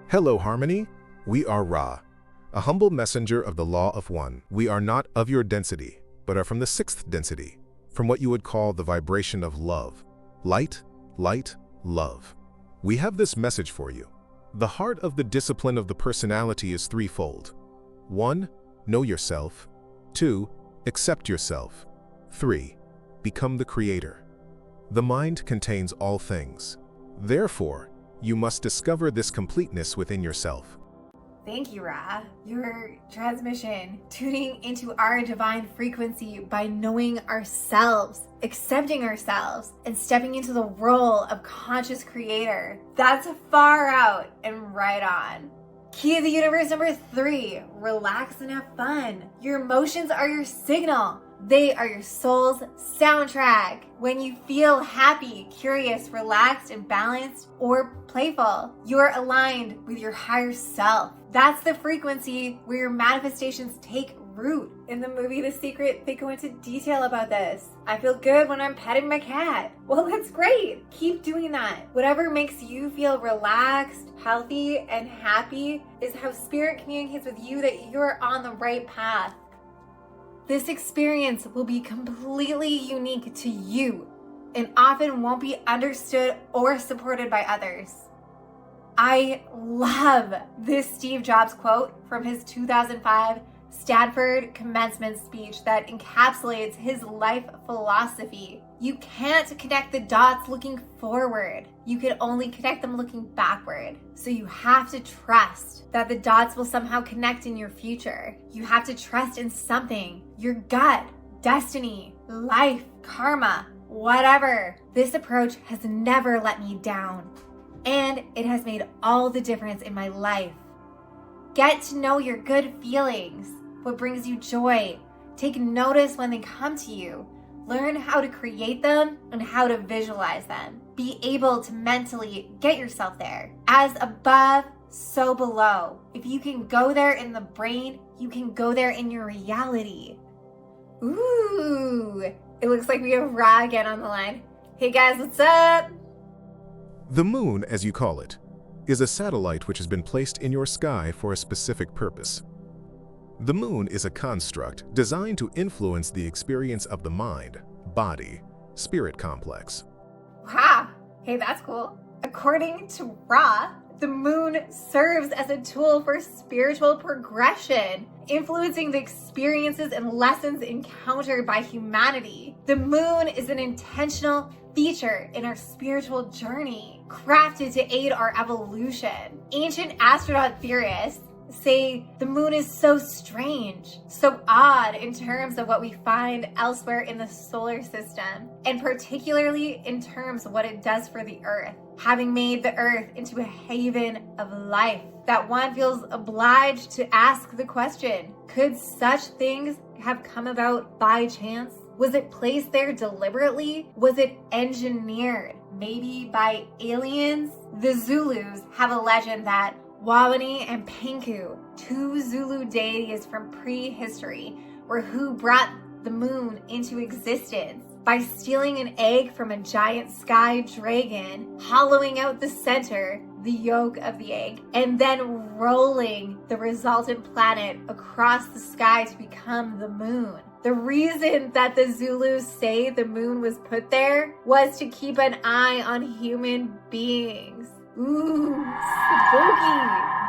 Hello, Harmony. We are Ra, a humble messenger of the law of one. We are not of your density, but are from the sixth density, from what you would call the vibration of love. Light, light, love. We have this message for you. The heart of the discipline of the personality is threefold. 1. Know yourself. 2. Accept yourself. 3. Become the creator. The mind contains all things. Therefore, you must discover this completeness within yourself. Thank you, Ra. Your transmission, tuning into our divine frequency by knowing ourselves, accepting ourselves, and stepping into the role of conscious creator. That's far out and right on. Key of the universe number 3, relax and have fun. Your emotions are your signal. They are your soul's soundtrack. When you feel happy, curious, relaxed, and balanced, or playful, you're aligned with your higher self. That's the frequency where your manifestations take root. In the movie The Secret, they go into detail about this. I feel good when I'm petting my cat. Well, that's great. Keep doing that. Whatever makes you feel relaxed, healthy, and happy is how spirit communicates with you that you're on the right path. This experience will be completely unique to you and often won't be understood or supported by others. I love this Steve Jobs quote from his 2005 Stanford commencement speech that encapsulates his life philosophy. You can't connect the dots looking forward. You can only connect them looking backward. So you have to trust that the dots will somehow connect in your future. You have to trust in something, your gut, destiny, life, karma, whatever. This approach has never let me down, and it has made all the difference in my life. Get to know your good feelings, what brings you joy. Take notice when they come to you. Learn how to create them and how to visualize them. Be able to mentally get yourself there. As above, so below. If you can go there in the brain, you can go there in your reality. Ooh, it looks like we have Ra again on the line. Hey guys, what's up? The moon, as you call it, is a satellite which has been placed in your sky for a specific purpose. The moon is a construct designed to influence the experience of the mind, body, spirit complex. Wow, hey, that's cool. According to Ra, the moon serves as a tool for spiritual progression, influencing the experiences and lessons encountered by humanity. The moon is an intentional feature in our spiritual journey, crafted to aid our evolution. Ancient astronaut theorists say the moon is so strange, so odd in terms of what we find elsewhere in the solar system, and particularly in terms of what it does for the Earth, having made the Earth into a haven of life, that one feels obliged to ask the question, could such things have come about by chance? Was it placed there deliberately? Was it engineered, maybe by aliens? The Zulus have a legend that Wawani and Pinku, two Zulu deities from prehistory, were who brought the moon into existence by stealing an egg from a giant sky dragon, hollowing out the center, the yolk of the egg, and then rolling the resultant planet across the sky to become the moon. The reason that the Zulus say the moon was put there was to keep an eye on human beings. Ooh, spooky!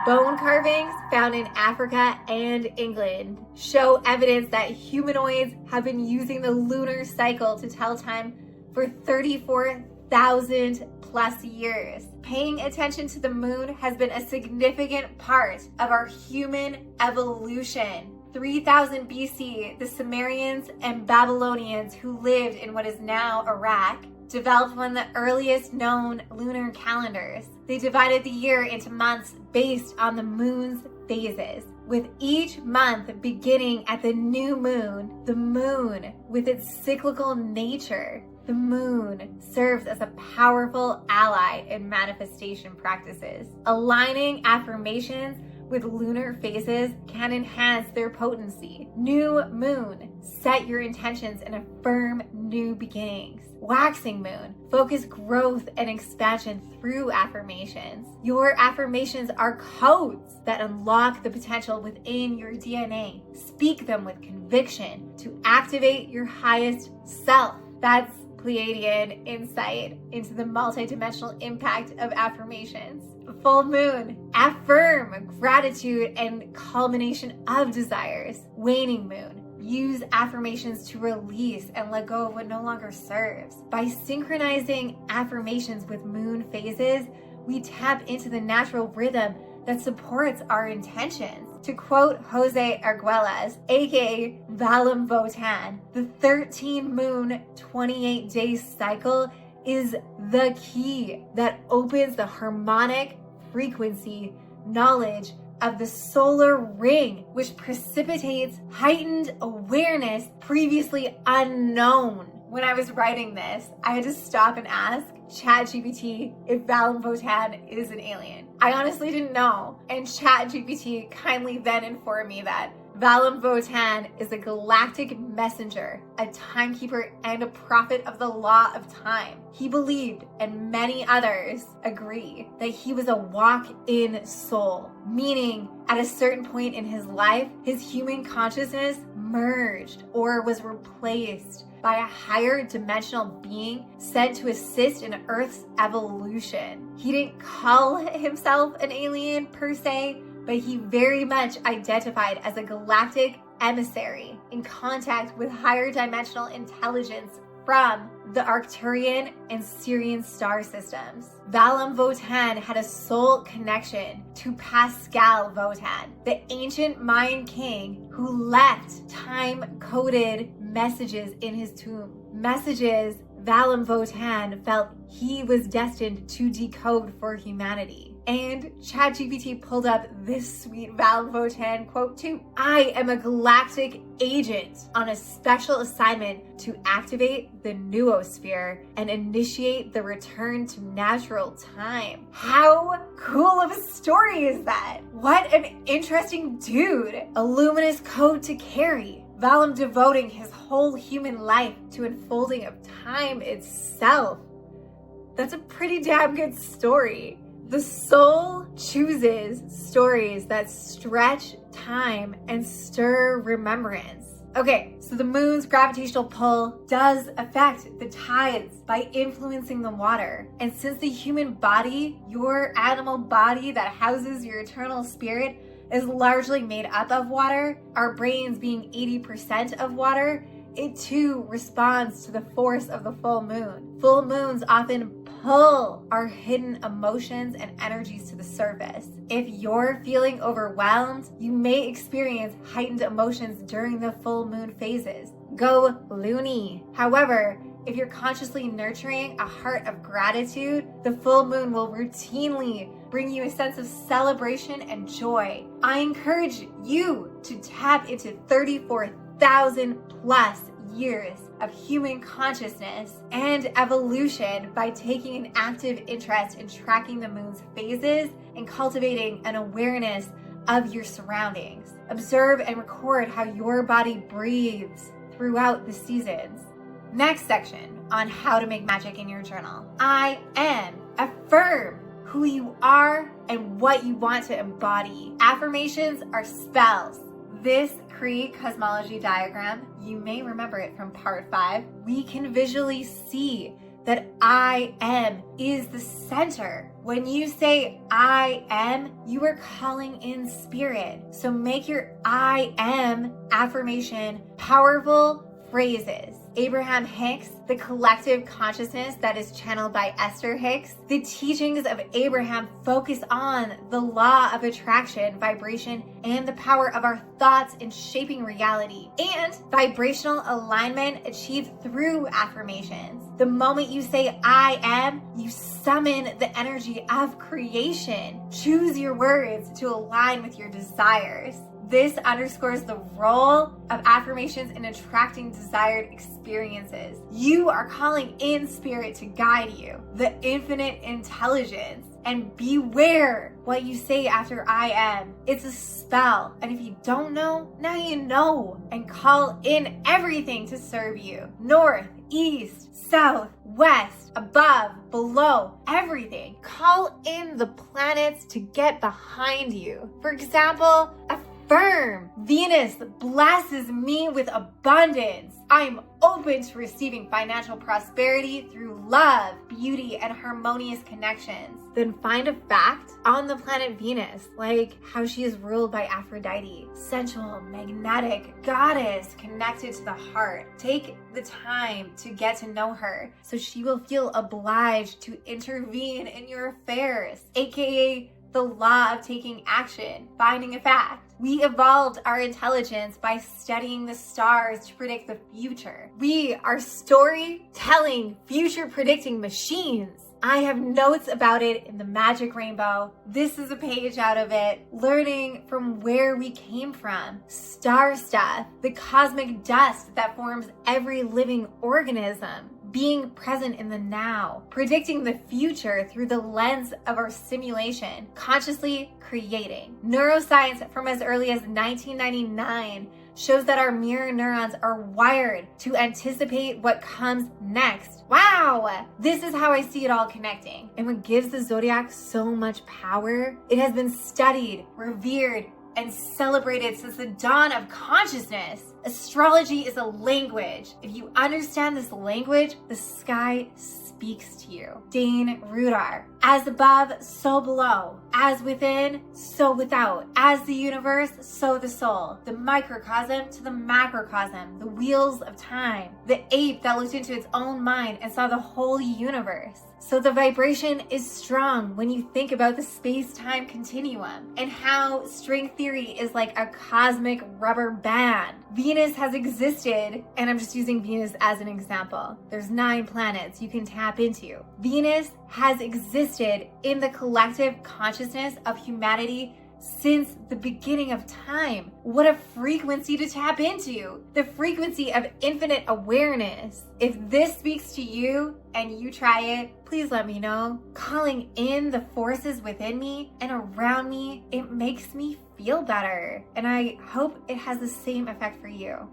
Bone carvings found in Africa and England show evidence that humanoids have been using the lunar cycle to tell time for 34,000 plus years. Paying attention to the moon has been a significant part of our human evolution. 3000 BC, the Sumerians and Babylonians who lived in what is now Iraq developed one of the earliest known lunar calendars. They divided the year into months based on the moon's phases, with each month beginning at the new moon. The moon, with its cyclical nature, the moon serves as a powerful ally in manifestation practices. Aligning affirmations with lunar phases can enhance their potency. New moon, set your intentions and affirm new beginnings. Waxing moon, focus growth and expansion through affirmations. Your affirmations are codes that unlock the potential within your DNA. Speak them with conviction to activate your highest self. That's Pleiadian insight into the multidimensional impact of affirmations. Full moon, affirm gratitude and culmination of desires. Waning moon, use affirmations to release and let go of what no longer serves. By synchronizing affirmations with moon phases, we tap into the natural rhythm that supports our intentions. To quote Jose Arguelles, aka Valam Votan, the 13 moon 28 day cycle is the key that opens the harmonic frequency knowledge of the solar ring, which precipitates heightened awareness previously unknown. When I was writing this, I had to stop and ask ChatGPT if Valam Votan is an alien. I honestly didn't know, and ChatGPT kindly then informed me that Valam Votan is a galactic messenger, a timekeeper, and a prophet of the law of time. He believed, and many others agree, that he was a walk-in soul, meaning at a certain point in his life, his human consciousness merged or was replaced by a higher dimensional being sent to assist in Earth's evolution. He didn't call himself an alien per se, but he very much identified as a galactic emissary in contact with higher dimensional intelligence from the Arcturian and Sirian star systems. Valam Votan had a soul connection to Pascal Votan, the ancient Mayan king who left time-coded messages in his tomb. Messages Valam Votan felt he was destined to decode for humanity. And ChatGPT pulled up this sweet Valam Votan quote too. I am a galactic agent on a special assignment to activate the noosphere and initiate the return to natural time. How cool of a story is that? What an interesting dude. A luminous code to carry. Valam devoting his whole human life to unfolding of time itself. That's a pretty damn good story. The soul chooses stories that stretch time and stir remembrance. Okay, so the moon's gravitational pull does affect the tides by influencing the water. And since the human body, your animal body that houses your eternal spirit, is largely made up of water, our brains being 80% of water, it too responds to the force of the full moon. Full moons often pull our hidden emotions and energies to the surface. If you're feeling overwhelmed, you may experience heightened emotions during the full moon phases. Go loony. However, if you're consciously nurturing a heart of gratitude, the full moon will routinely bring you a sense of celebration and joy. I encourage you to tap into 34,000 plus years of human consciousness and evolution by taking an active interest in tracking the moon's phases and cultivating an awareness of your surroundings. Observe and record how your body breathes throughout the seasons. Next section on how to make magic in your journal. I am. Affirm who you are and what you want to embody. Affirmations are spells. This Cree cosmology diagram, you may remember it from part 5, we can visually see that I am is the center. When you say I am, you are calling in spirit. So make your I am affirmation powerful phrases. Abraham Hicks, the collective consciousness that is channeled by Esther Hicks. The teachings of Abraham focus on the law of attraction, vibration, and the power of our thoughts in shaping reality, and vibrational alignment achieved through affirmations. The moment you say I am, you summon the energy of creation. Choose your words to align with your desires. This underscores the role of affirmations in attracting desired experiences. You are calling in spirit to guide you, the infinite intelligence, and beware what you say after I am. It's a spell, and if you don't know, now you know, and call in everything to serve you. North, east, south, west, above, below, everything. Call in the planets to get behind you. For example, affirm, Venus blesses me with abundance. I am open to receiving financial prosperity through love, beauty, and harmonious connections. Then find a fact on the planet Venus, like how she is ruled by Aphrodite, sensual, magnetic, goddess connected to the heart. Take the time to get to know her so she will feel obliged to intervene in your affairs, aka the law of taking action, finding a fact. We evolved our intelligence by studying the stars to predict the future. We are storytelling, future predicting machines. I have notes about it in the Magic Rainbow. This is a page out of it. Learning from where we came from. Star stuff, the cosmic dust that forms every living organism. Being present in the now, predicting the future through the lens of our simulation, consciously creating. Neuroscience from as early as 1999 shows that our mirror neurons are wired to anticipate what comes next. Wow! This is how I see it all connecting. And what gives the zodiac so much power? It has been studied, revered, and celebrated since the dawn of consciousness. Astrology is a language. If you understand this language, the sky speaks to you. Dane Rudar. As above, so below. As within, so without. As the universe, so the soul. The microcosm to the macrocosm. The wheels of time. The ape that looked into its own mind and saw the whole universe. So the vibration is strong when you think about the space-time continuum and how string theory is like a cosmic rubber band. Venus has existed, and I'm just using Venus as an example. There's 9 planets you can tap into. Venus has existed in the collective consciousness of humanity since the beginning of time. What a frequency to tap into. The frequency of infinite awareness. If this speaks to you and you try it, please let me know. Calling in the forces within me and around me, it makes me feel better. And I hope it has the same effect for you.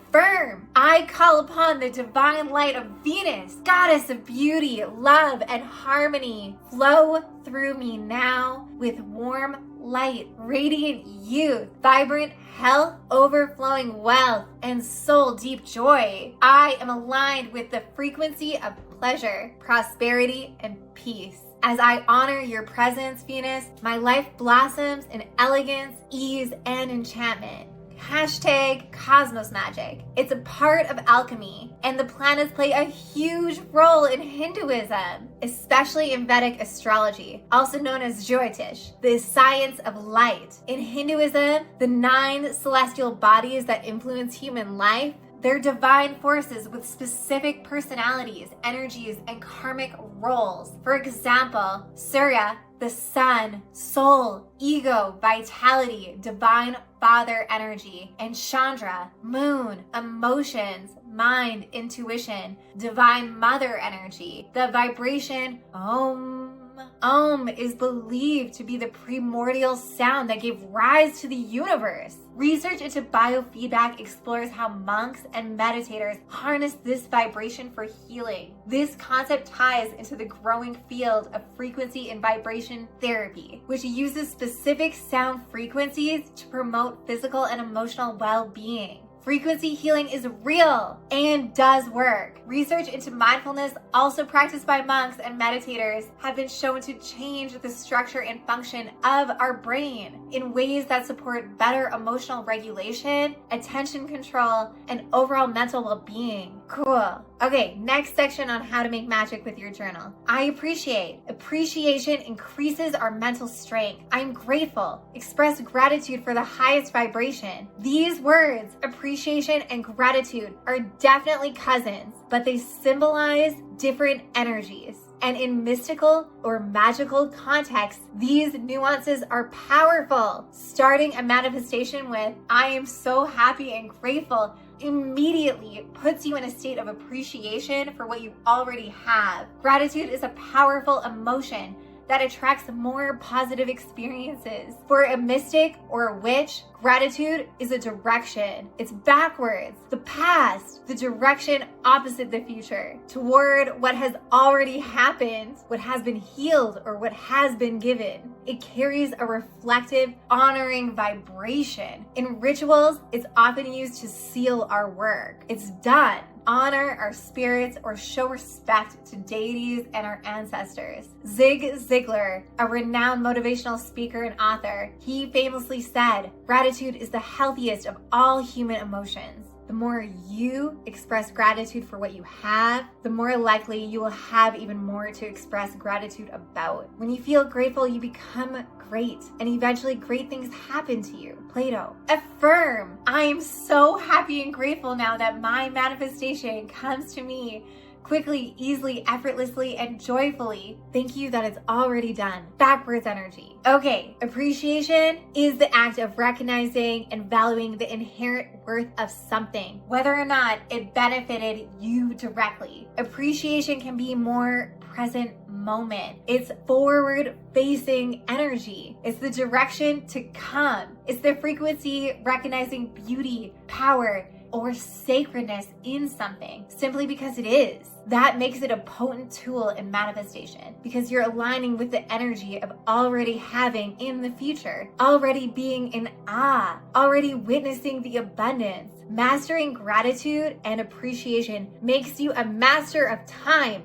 Affirm. I call upon the divine light of Venus, goddess of beauty, love, and harmony. Flow through me now with warm light, radiant youth, vibrant health, overflowing wealth, and soul deep joy. I am aligned with the frequency of pleasure, prosperity, and peace. As I honor your presence, Venus, my life blossoms in elegance, ease, and enchantment. Hashtag Cosmos Magic. It's a part of alchemy, and the planets play a huge role in Hinduism, especially in Vedic astrology, also known as Jyotish, the science of light. In Hinduism, the 9 celestial bodies that influence human life, they're divine forces with specific personalities, energies, and karmic roles. For example, Surya, the sun, soul, ego, vitality, divine father energy, and Chandra, moon, emotions, mind, intuition, divine mother energy, the vibration Om. Om is believed to be the primordial sound that gave rise to the universe. Research into biofeedback explores how monks and meditators harness this vibration for healing. This concept ties into the growing field of frequency and vibration therapy, which uses specific sound frequencies to promote physical and emotional well-being. Frequency healing is real and does work. Research into mindfulness, also practiced by monks and meditators, have been shown to change the structure and function of our brain in ways that support better emotional regulation, attention control, and overall mental well-being. Cool. Okay, next section on how to make magic with your journal. I appreciate. Appreciation increases our mental strength. I am grateful. Express gratitude for the highest vibration. These words, appreciation and gratitude, are definitely cousins, but they symbolize different energies. And in mystical or magical contexts, these nuances are powerful. Starting a manifestation with, I am so happy and grateful, immediately puts you in a state of appreciation for what you already have. Gratitude is a powerful emotion that attracts more positive experiences. For a mystic or a witch, gratitude is a direction. It's backwards, the past, the direction opposite the future, toward what has already happened, what has been healed, or what has been given. It carries a reflective, honoring vibration. In rituals, it's often used to seal our work. It's done. Honor our spirits or show respect to deities and our ancestors. Zig Ziglar, a renowned motivational speaker and author, he famously said, gratitude is the healthiest of all human emotions. The more you express gratitude for what you have, the more likely you will have even more to express gratitude about. When you feel grateful, you become great, and eventually great things happen to you. Plato. Affirm. I am so happy and grateful now that my manifestation comes to me quickly, easily, effortlessly, and joyfully. Thank you that it's already done. Backwards energy. Okay, appreciation is the act of recognizing and valuing the inherent worth of something, whether or not it benefited you directly. Appreciation can be more present moment. It's forward facing energy. It's the direction to come. It's the frequency recognizing beauty, power, or sacredness in something simply because it is. That makes it a potent tool in manifestation because you're aligning with the energy of already having in the future, already being in awe, already witnessing the abundance. Mastering gratitude and appreciation makes you a master of time,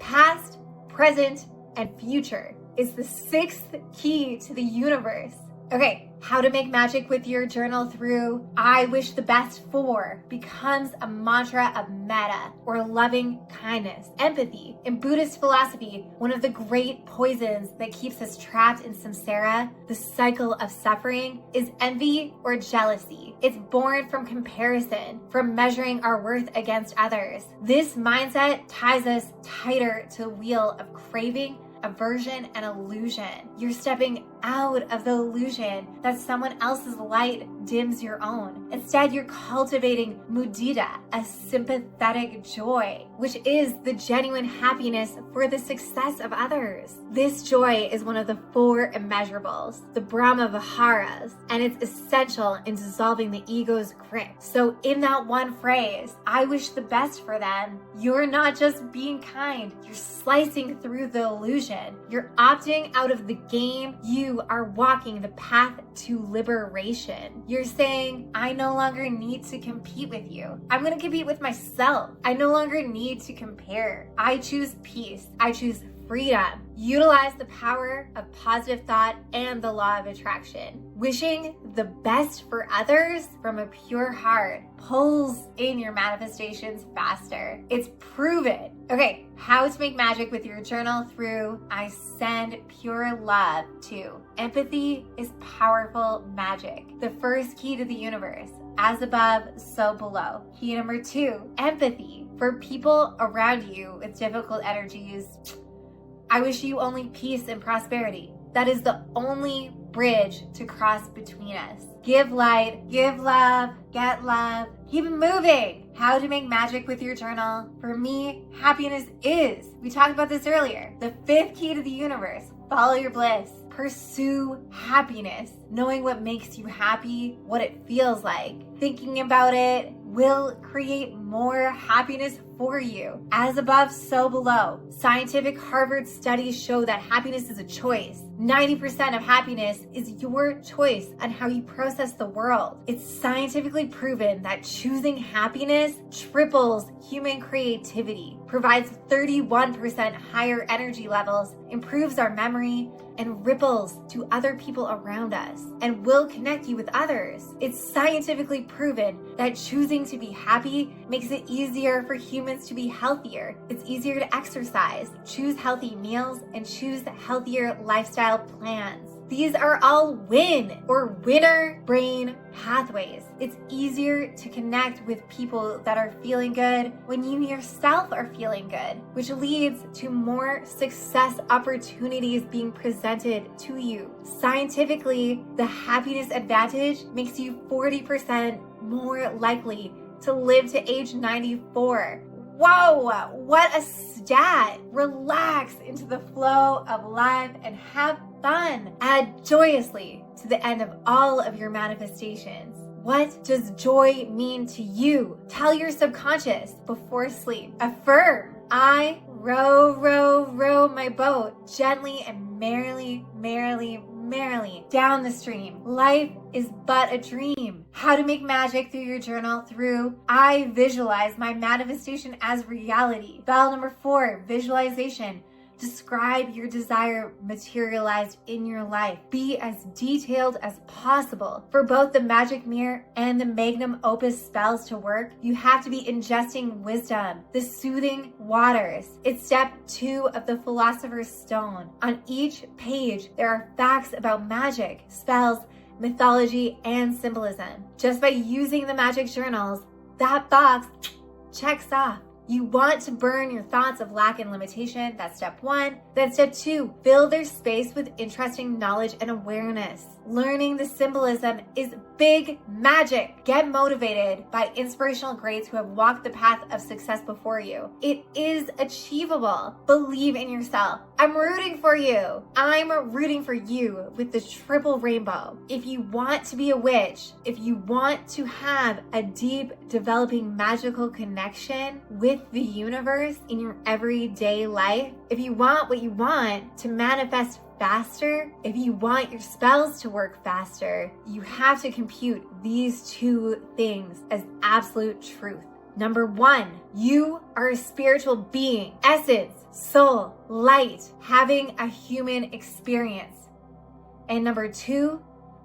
past, present, and future. It's the 6th key to the universe. Okay, how to make magic with your journal through I wish the best for becomes a mantra of metta, or loving kindness, empathy. In Buddhist philosophy, one of the great poisons that keeps us trapped in samsara, the cycle of suffering, is envy or jealousy. It's born from comparison, from measuring our worth against others. This mindset ties us tighter to the wheel of craving, aversion, and illusion. You're stepping out of the illusion that someone else's light dims your own. Instead, you're cultivating mudita, a sympathetic joy, which is the genuine happiness for the success of others. This joy is one of the 4 immeasurables, the Brahma Viharas, and it's essential in dissolving the ego's grip. So in that one phrase, I wish the best for them, you're not just being kind, you're slicing through the illusion. You're opting out of the game. You are walking the path to liberation. You're saying, I no longer need to compete with you. I'm going to compete with myself. I no longer need to compare. I choose peace. I choose freedom. Utilize the power of positive thought and the law of attraction. Wishing the best for others from a pure heart pulls in your manifestations faster. It's proven. Okay, how to make magic with your journal through I send pure love to. Empathy is powerful magic. The first key to the universe. As above, so below. Key number 2, empathy. For people around you with difficult energies, I wish you only peace and prosperity. That is the only bridge to cross between us. Give light, give love, get love, keep it moving. How to make magic with your journal. For me, happiness is, we talked about this earlier, the 5th key to the universe. Follow your bliss. Pursue happiness. Knowing what makes you happy, what it feels like. Thinking about it will create more happiness for you. As above, so below. Scientific Harvard studies show that happiness is a choice. 90% of happiness is your choice on how you process the world. It's scientifically proven that choosing happiness triples human creativity, provides 31% higher energy levels, improves our memory, and ripples to other people around us, and will connect you with others. It's scientifically proven that choosing to be happy makes it easier for humans to be healthier. It's easier to exercise, choose healthy meals, and choose healthier lifestyle plans. These are all win or winner brain pathways. It's easier to connect with people that are feeling good when you yourself are feeling good, which leads to more success opportunities being presented to you. Scientifically, the happiness advantage makes you 40% more likely to live to age 94. Whoa, what a stat! Relax into the flow of life and have fun. Add joyously to the end of all of your manifestations. What does joy mean to you? Tell your subconscious before sleep. Affirm, I row, row, row my boat gently and merrily, merrily, merrily down the stream. Life is but a dream. How to make magic through your journal through I visualize my manifestation as reality. Bell number 4, visualization. Describe your desire materialized in your life. Be as detailed as possible. For both the magic mirror and the magnum opus spells to work, you have to be ingesting wisdom, the soothing waters. It's step 2 of the Philosopher's Stone. On each page, there are facts about magic, spells, mythology, and symbolism. Just by using the magic journals, that box checks off. You want to burn your thoughts of lack and limitation. That's step 1. Then step 2, fill their space with interesting knowledge and awareness. Learning the symbolism is big magic. Get motivated by inspirational greats who have walked the path of success before you. It is achievable. Believe in yourself. I'm rooting for you. I'm rooting for you with the triple rainbow. If you want to be a witch, if you want to have a deep, developing magical connection with the universe in your everyday life, if you want what you want to manifest faster, if you want your spells to work faster, you have to compute these 2 things as absolute truth. Number 1, you are a spiritual being, essence, soul, light, having a human experience. And number 2,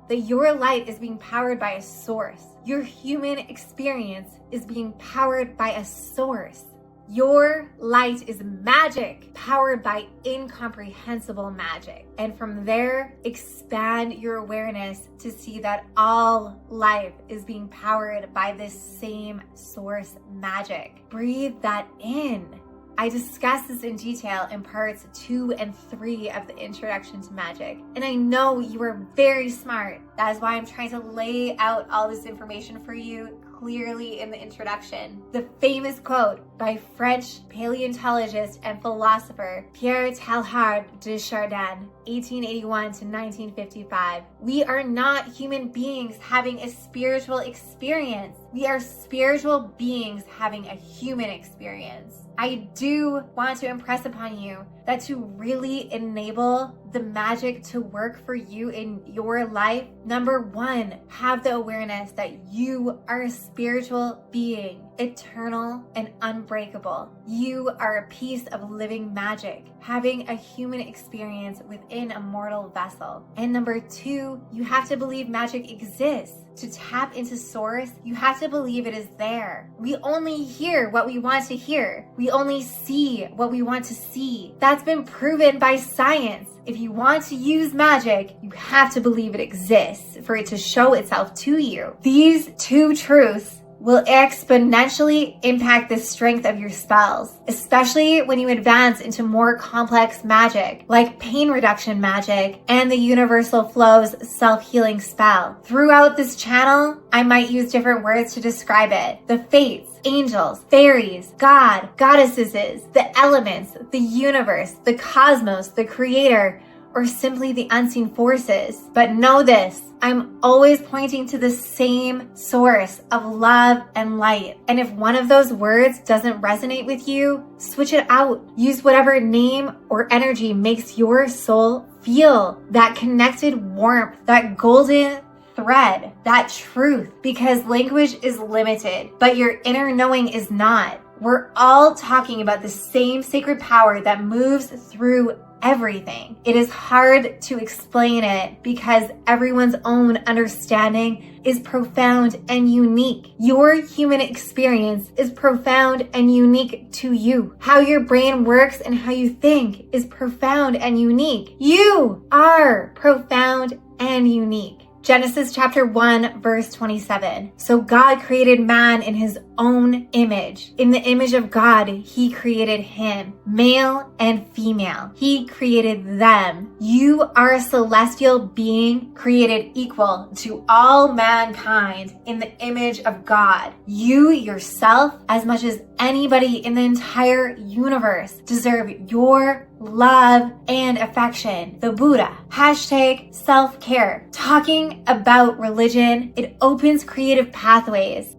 that your light is being powered by a source. Your human experience is being powered by a source. Your light is magic, powered by incomprehensible magic. And from there, expand your awareness to see that all life is being powered by this same source magic. Breathe that in. I discuss this in detail in parts 2 and 3 of the Introduction to Magic. And I know you are very smart. That is why I'm trying to lay out all this information for you clearly in the introduction. The famous quote by French paleontologist and philosopher Pierre Teilhard de Chardin, 1881 to 1955. We are not human beings having a spiritual experience. We are spiritual beings having a human experience. I do want to impress upon you that to really enable the magic to work for you in your life, number one, have the awareness that you are a spiritual being, eternal and unbreakable. You are a piece of living magic, having a human experience within a mortal vessel. And number two, you have to believe magic exists. To tap into source, you have to believe it is there. We only hear what we want to hear. We only see what we want to see. That's been proven by science. If you want to use magic, you have to believe it exists for it to show itself to you. These two truths will exponentially impact the strength of your spells, especially when you advance into more complex magic, like pain reduction magic and the Universal Flow's self-healing spell. Throughout this channel, I might use different words to describe it. The fates, angels, fairies, God, goddesses, the elements, the universe, the cosmos, the creator, or simply the unseen forces. But know this, I'm always pointing to the same source of love and light. And if one of those words doesn't resonate with you, switch it out. Use whatever name or energy makes your soul feel that connected warmth, that golden thread, that truth, because language is limited, but your inner knowing is not. We're all talking about the same sacred power that moves through everything. It is hard to explain it because everyone's own understanding is profound and unique. Your human experience is profound and unique to you. How your brain works and how you think is profound and unique. You are profound and unique. Genesis chapter 1, verse 27. So God created man in his own image. In the image of God, he created him, male and female. He created them. You are a celestial being created equal to all mankind in the image of God. You yourself, as much as anybody in the entire universe, deserve your love and affection. The Buddha. Hashtag self-care. Talking about religion, it opens creative pathways.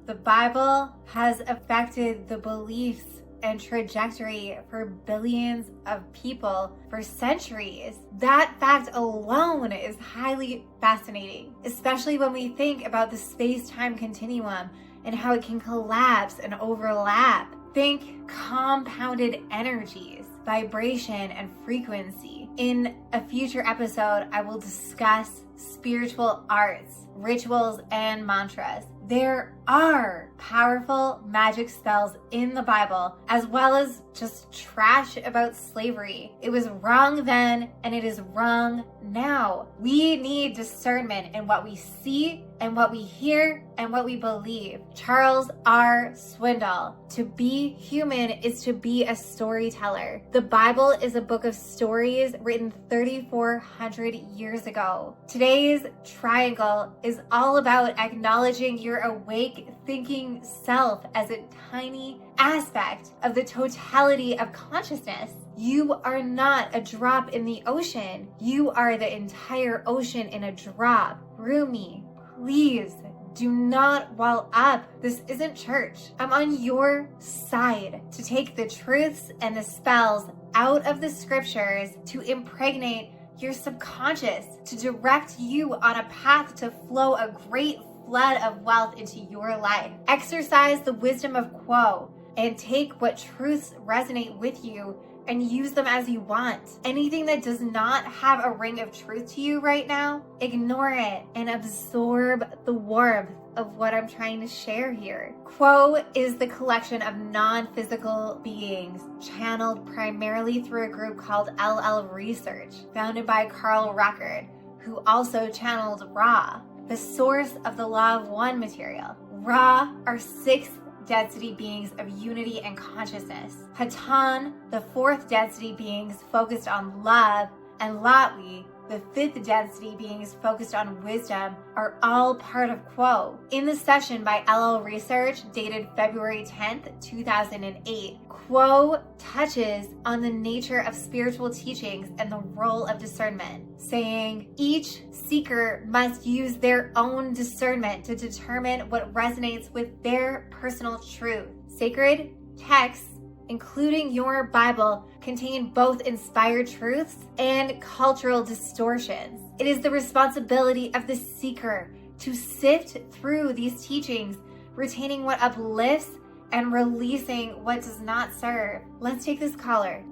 The Bible has affected the beliefs and trajectory for billions of people for centuries. That fact alone is highly fascinating, especially when we think about the space-time continuum and how it can collapse and overlap. Think compounded energies, vibration, and frequency. In a future episode, I will discuss spiritual arts, rituals, and mantras. There are powerful magic spells in the Bible, as well as just trash about slavery. It was wrong then, and it is wrong now. We need discernment in what we see and what we hear and what we believe. Charles R. Swindoll. To be human is to be a storyteller. The Bible is a book of stories written 3,400 years ago. Today's triangle is all about acknowledging your awake thinking self as a tiny aspect of the totality of consciousness. You are not a drop in the ocean. You are the entire ocean in a drop. Rumi, please do not wall up. This isn't church. I'm on your side to take the truths and the spells out of the scriptures to impregnate your subconscious, to direct you on a path to flow a great flood of wealth into your life. Exercise the wisdom of Quo and take what truths resonate with you and use them as you want. Anything that does not have a ring of truth to you right now, ignore it and absorb the warmth of what I'm trying to share here. Quo is the collection of non-physical beings channeled primarily through a group called LL Research, founded by Carl Record, who also channeled Ra, the source of the Law of One material. Ra are 6th density beings of unity and consciousness. Hatan, the fourth density beings focused on love, and Latwi, the fifth density beings focused on wisdom, are all part of Quo. In the session by LL Research, dated February 10th, 2008, Quo touches on the nature of spiritual teachings and the role of discernment, saying each seeker must use their own discernment to determine what resonates with their personal truth. Sacred texts, including your Bible, contain both inspired truths and cultural distortions. It is the responsibility of the seeker to sift through these teachings, retaining what uplifts and releasing what does not serve. Let's take this caller.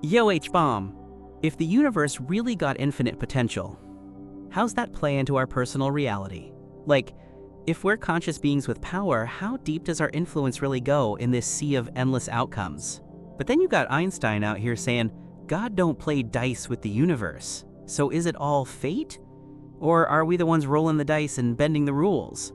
Yo, H-Bomb. If the universe really got infinite potential, how's that play into our personal reality? Like, if we're conscious beings with power, how deep does our influence really go in this sea of endless outcomes? But then you got Einstein out here saying, God don't play dice with the universe. So is it all fate? Or are we the ones rolling the dice and bending the rules?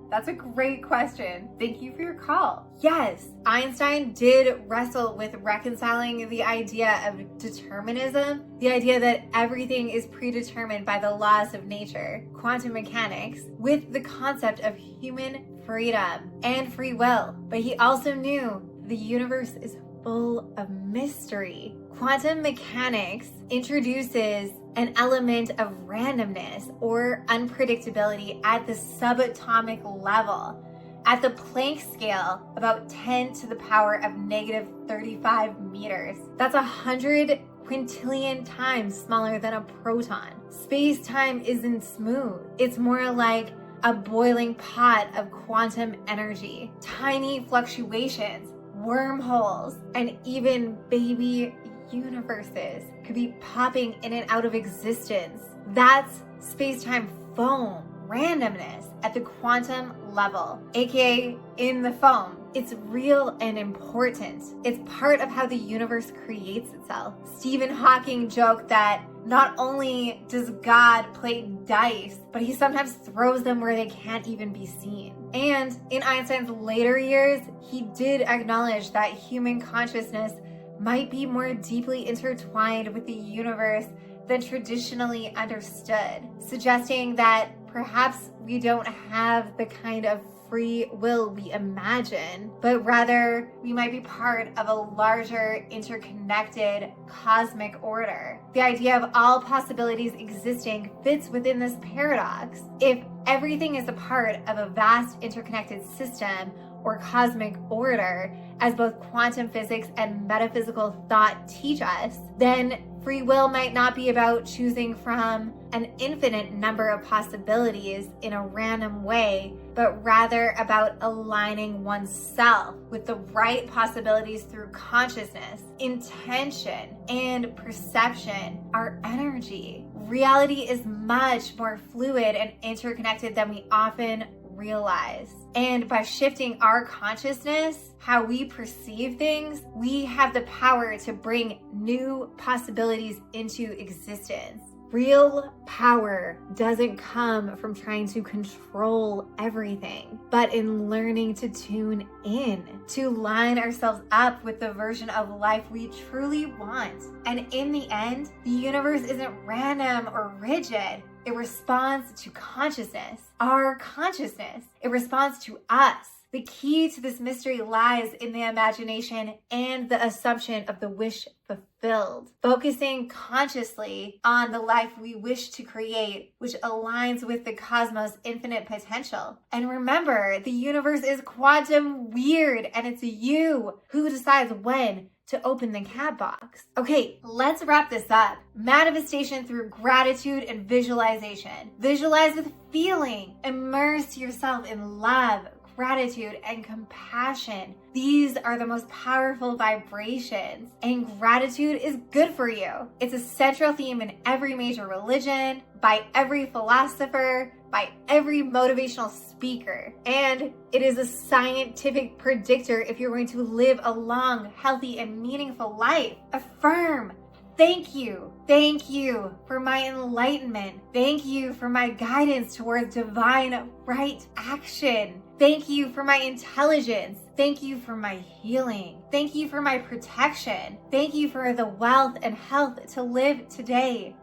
That's a great question. Thank you for your call. Yes, Einstein did wrestle with reconciling the idea of determinism, the idea that everything is predetermined by the laws of nature, quantum mechanics, with the concept of human freedom and free will. But he also knew the universe is full of mystery. Quantum mechanics introduces an element of randomness or unpredictability at the subatomic level. At the Planck scale, about 10 to the power of negative 35 meters. That's 100 quintillion times smaller than a proton. Space-time isn't smooth. It's more like a boiling pot of quantum energy. Tiny fluctuations, wormholes, and even baby universes could be popping in and out of existence. That's space-time foam, randomness at the quantum level, aka in the foam. It's real and important. It's part of how the universe creates itself. Stephen Hawking joked that not only does God play dice, but he sometimes throws them where they can't even be seen. And in Einstein's later years, he did acknowledge that human consciousness might be more deeply intertwined with the universe than traditionally understood, suggesting that perhaps we don't have the kind of free will we imagine, but rather we might be part of a larger interconnected cosmic order. The idea of all possibilities existing fits within this paradox. If everything is a part of a vast interconnected system or cosmic order, as both quantum physics and metaphysical thought teach us, then free will might not be about choosing from an infinite number of possibilities in a random way, but rather about aligning oneself with the right possibilities through consciousness, intention, and perception, our energy. Reality is much more fluid and interconnected than we often realize. And by shifting our consciousness, how we perceive things, we have the power to bring new possibilities into existence. Real power doesn't come from trying to control everything, but in learning to tune in, to line ourselves up with the version of life we truly want. And in the end, the universe isn't random or rigid. It responds to consciousness, our consciousness. It responds to us. The key to this mystery lies in the imagination and the assumption of the wish fulfilled. Focusing consciously on the life we wish to create, which aligns with the cosmos' infinite potential. And remember, the universe is quantum weird, and it's you who decides when to open the cat box. Okay, let's wrap this up. Manifestation through gratitude and visualization. Visualize with feeling. Immerse yourself in love, gratitude, and compassion. These are the most powerful vibrations, and gratitude is good for you. It's a central theme in every major religion, by every philosopher, by every motivational speaker. And it is a scientific predictor if you're going to live a long, healthy, and meaningful life. Affirm. Thank you Thank you for my enlightenment. Thank you for my guidance towards divine right action. Thank you for my intelligence. Thank you for my healing. Thank you for my protection. Thank you for the wealth and health to live today.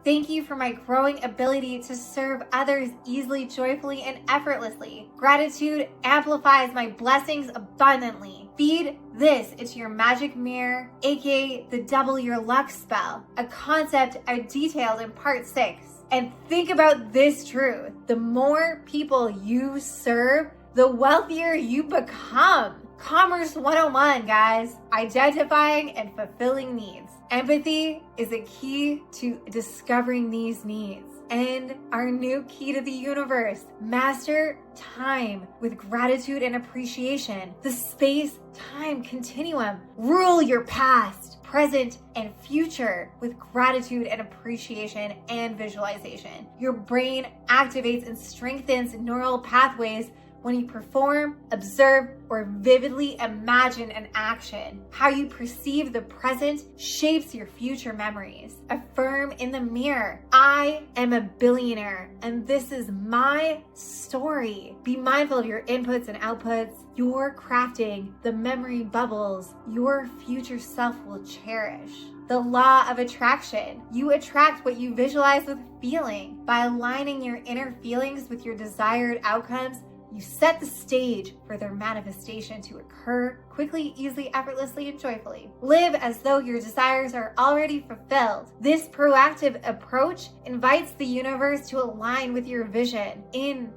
Thank you for my growing ability to serve others easily, joyfully, and effortlessly. Gratitude amplifies my blessings abundantly. Feed this into your magic mirror, aka the double your luck spell, a concept I detailed in part 6. And think about this truth: the more people you serve, the wealthier you become. Commerce 101, guys. Identifying and fulfilling needs. Empathy is a key to discovering these needs. And our new key to the universe: master time with gratitude and appreciation. The space-time continuum. Rule your past, present, and future with gratitude and appreciation and visualization. Your brain activates and strengthens neural pathways when you perform, observe, or vividly imagine an action. How you perceive the present shapes your future memories. Affirm in the mirror: I am a billionaire, and this is my story. Be mindful of your inputs and outputs. You're crafting the memory bubbles your future self will cherish. The law of attraction. You attract what you visualize with feeling. By aligning your inner feelings with your desired outcomes, you set the stage for their manifestation to occur quickly, easily, effortlessly, and joyfully. Live as though your desires are already fulfilled. This proactive approach invites the universe to align with your vision.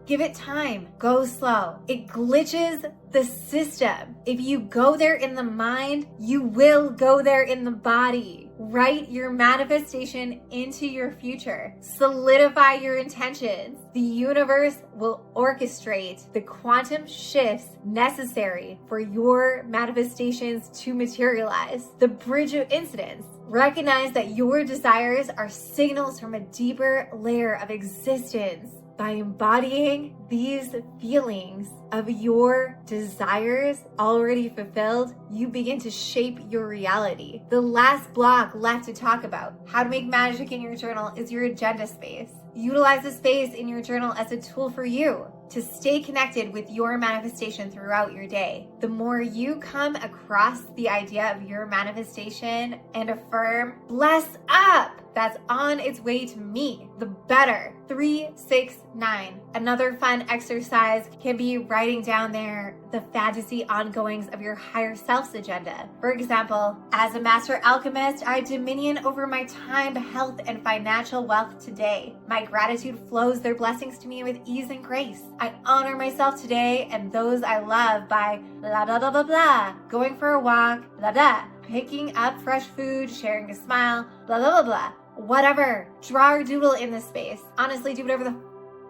Give it time. Go slow. It glitches the system. If you go there in the mind, you will go there in the body. Write your manifestation into your future. Solidify your intentions. The universe will orchestrate the quantum shifts necessary for your manifestations to materialize. The bridge of incidence. Recognize that your desires are signals from a deeper layer of existence. By embodying these feelings of your desires already fulfilled, you begin to shape your reality. The last block left to talk about, how to make magic in your journal, is your agenda space. Utilize the space in your journal as a tool for you to stay connected with your manifestation throughout your day. The more you come across the idea of your manifestation and affirm, bless up, that's on its way to me, the better. 3, 6, 9. Another fun exercise can be writing down there the fantasy ongoings of your higher self's agenda. For example, as a master alchemist, I have dominion over my time, health, and financial wealth today. My gratitude flows their blessings to me with ease and grace. I honor myself today and those I love by blah, blah, blah, blah, blah. Going for a walk, blah, blah. Picking up fresh food, sharing a smile, blah, blah, blah, blah. Whatever. Draw or doodle in this space. Honestly, do whatever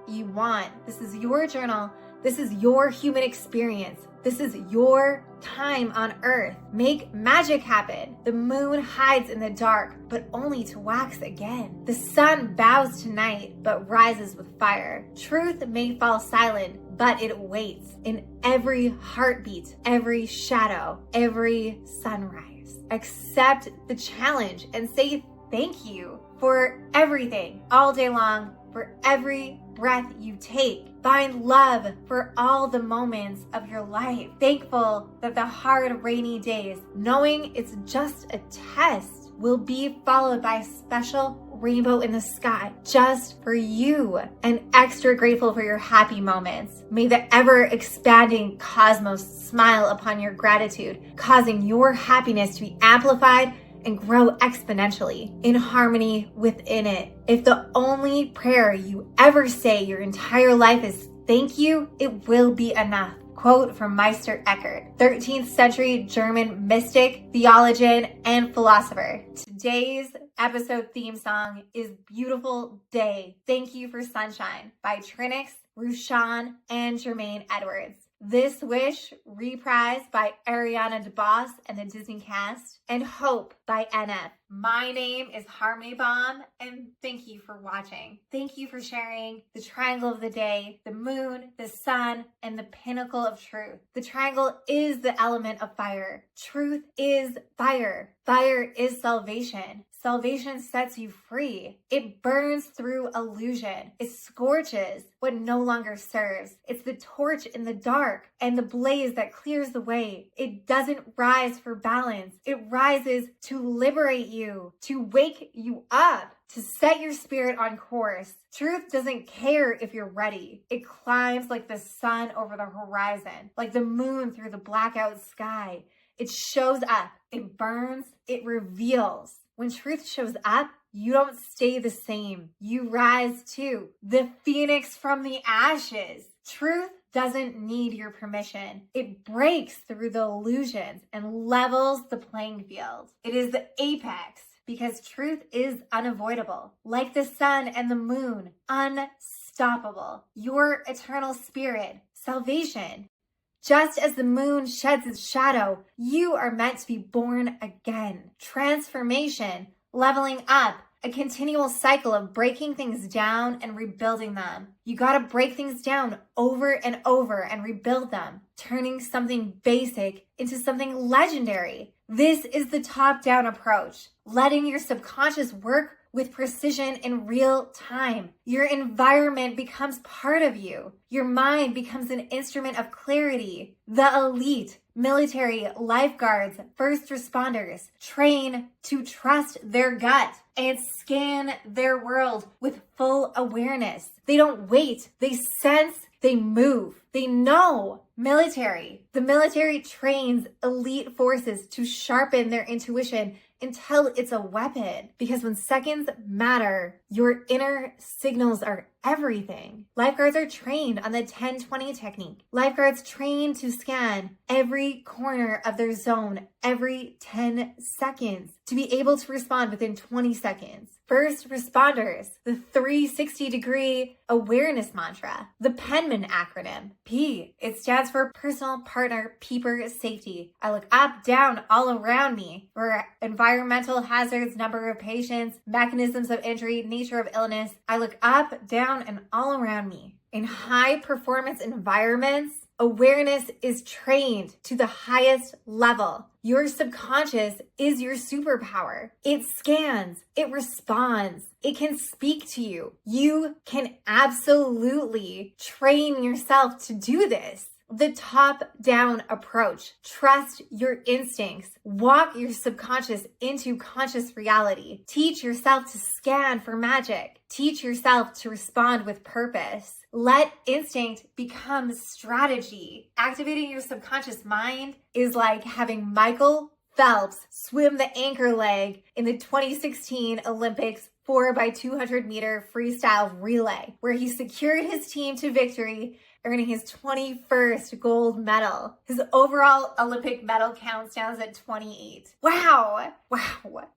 you want. This is your journal. This is your human experience. This is your time on earth. Make magic happen. The moon hides in the dark, but only to wax again. The sun bows tonight, but rises with fire. Truth may fall silent, but it waits in every heartbeat, every shadow, every sunrise. Accept the challenge and say thank you for everything all day long, for every breath you take. Find love for all the moments of your life. Thankful that the hard, rainy days, knowing it's just a test, will be followed by a special rainbow in the sky just for you. And extra grateful for your happy moments. May the ever-expanding cosmos smile upon your gratitude, causing your happiness to be amplified and grow exponentially in harmony within it. If the only prayer you ever say your entire life is thank you, it will be enough. Quote from Meister Eckhart, 13th century German mystic, theologian, and philosopher. Today's episode theme song is Beautiful Day, Thank You for Sunshine by Trinix, Rushan, and Jermaine Edwards. This Wish, reprised by Ariana DeBose and the Disney cast, and Hope by NF. My name is Harmony Bomb, and thank you for watching. Thank you for sharing the triangle of the day, the moon, the sun, and the pinnacle of truth. The triangle is the element of fire. Truth is fire. Fire is salvation. Salvation sets you free. It burns through illusion. It scorches what no longer serves. It's the torch in the dark and the blaze that clears the way. It doesn't rise for balance. It rises to liberate you, to wake you up, to set your spirit on course. Truth doesn't care if you're ready. It climbs like the sun over the horizon, like the moon through the blackout sky. It shows up. It burns. It reveals. When truth shows up, you don't stay the same. You rise too. The phoenix from the ashes. Truth doesn't need your permission. It breaks through the illusions and levels the playing field. It is the apex because truth is unavoidable. Like the sun and the moon, unstoppable. Your eternal spirit, salvation. Just as the moon sheds its shadow, you are meant to be born again. Transformation, leveling up, a continual cycle of breaking things down and rebuilding them. You gotta break things down over and over and rebuild them, turning something basic into something legendary. This is the top-down approach, letting your subconscious work with precision in real time. Your environment becomes part of you. Your mind becomes an instrument of clarity. The elite, military, lifeguards, first responders train to trust their gut and scan their world with full awareness. They don't wait. They sense. They move. They know. The military trains elite forces to sharpen their intuition until it's a weapon. Because when seconds matter, your inner signals are everything. Lifeguards are trained on the 10-20 technique. Lifeguards train to scan every corner of their zone every 10 seconds to be able to respond within 20 seconds. First responders, the 360-degree awareness mantra, the Penman acronym, P. It stands for Personal Partner Peeper Safety. I look up, down, all around me for environmental hazards, number of patients, mechanisms of injury, nature of illness. I look up, down, and all around me. In high performance environments, awareness is trained to the highest level. Your subconscious is your superpower. It scans, it responds, it can speak to you. You can absolutely train yourself to do this. The top-down approach. Trust your instincts. Walk your subconscious into conscious reality. Teach yourself to scan for magic. Teach yourself to respond with purpose. Let instinct become strategy. Activating your subconscious mind is like having Michael Phelps swim the anchor leg in the 2016 Olympics 4x200 meter freestyle relay, where he secured his team to victory, earning his 21st gold medal. His overall Olympic medal count stands at 28. Wow.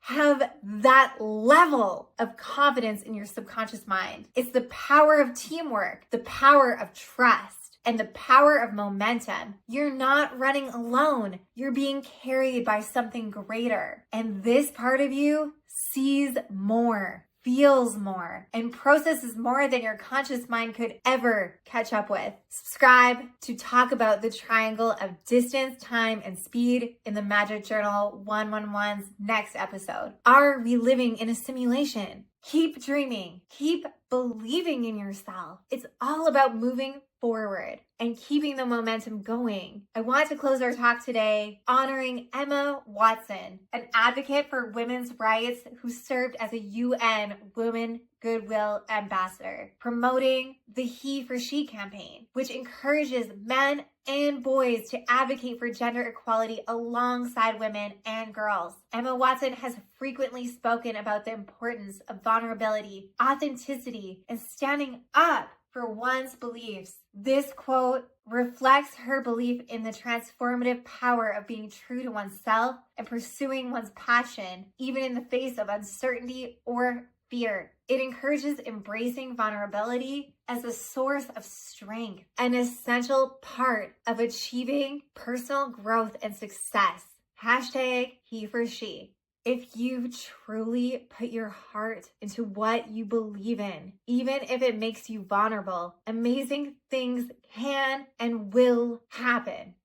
Have that level of confidence in your subconscious mind. It's the power of teamwork, the power of trust, and the power of momentum. You're not running alone. You're being carried by something greater. And this part of you sees more, feels more, and processes more than your conscious mind could ever catch up with. Subscribe to talk about the triangle of distance, time, and speed in the Magic Journal 111's next episode. Are we living in a simulation? Keep dreaming. Keep believing in yourself. It's all about moving forward and keeping the momentum going. I want to close our talk today honoring Emma Watson, an advocate for women's rights who served as a UN Women Goodwill Ambassador, promoting the He for She campaign, which encourages men and boys to advocate for gender equality alongside women and girls. Emma Watson has frequently spoken about the importance of vulnerability, authenticity, and standing up for one's beliefs. This quote reflects her belief in the transformative power of being true to oneself and pursuing one's passion, even in the face of uncertainty or fear. It encourages embracing vulnerability as a source of strength, an essential part of achieving personal growth and success. Hashtag He for She. If you truly put your heart into what you believe in, even if it makes you vulnerable, amazing things can and will happen.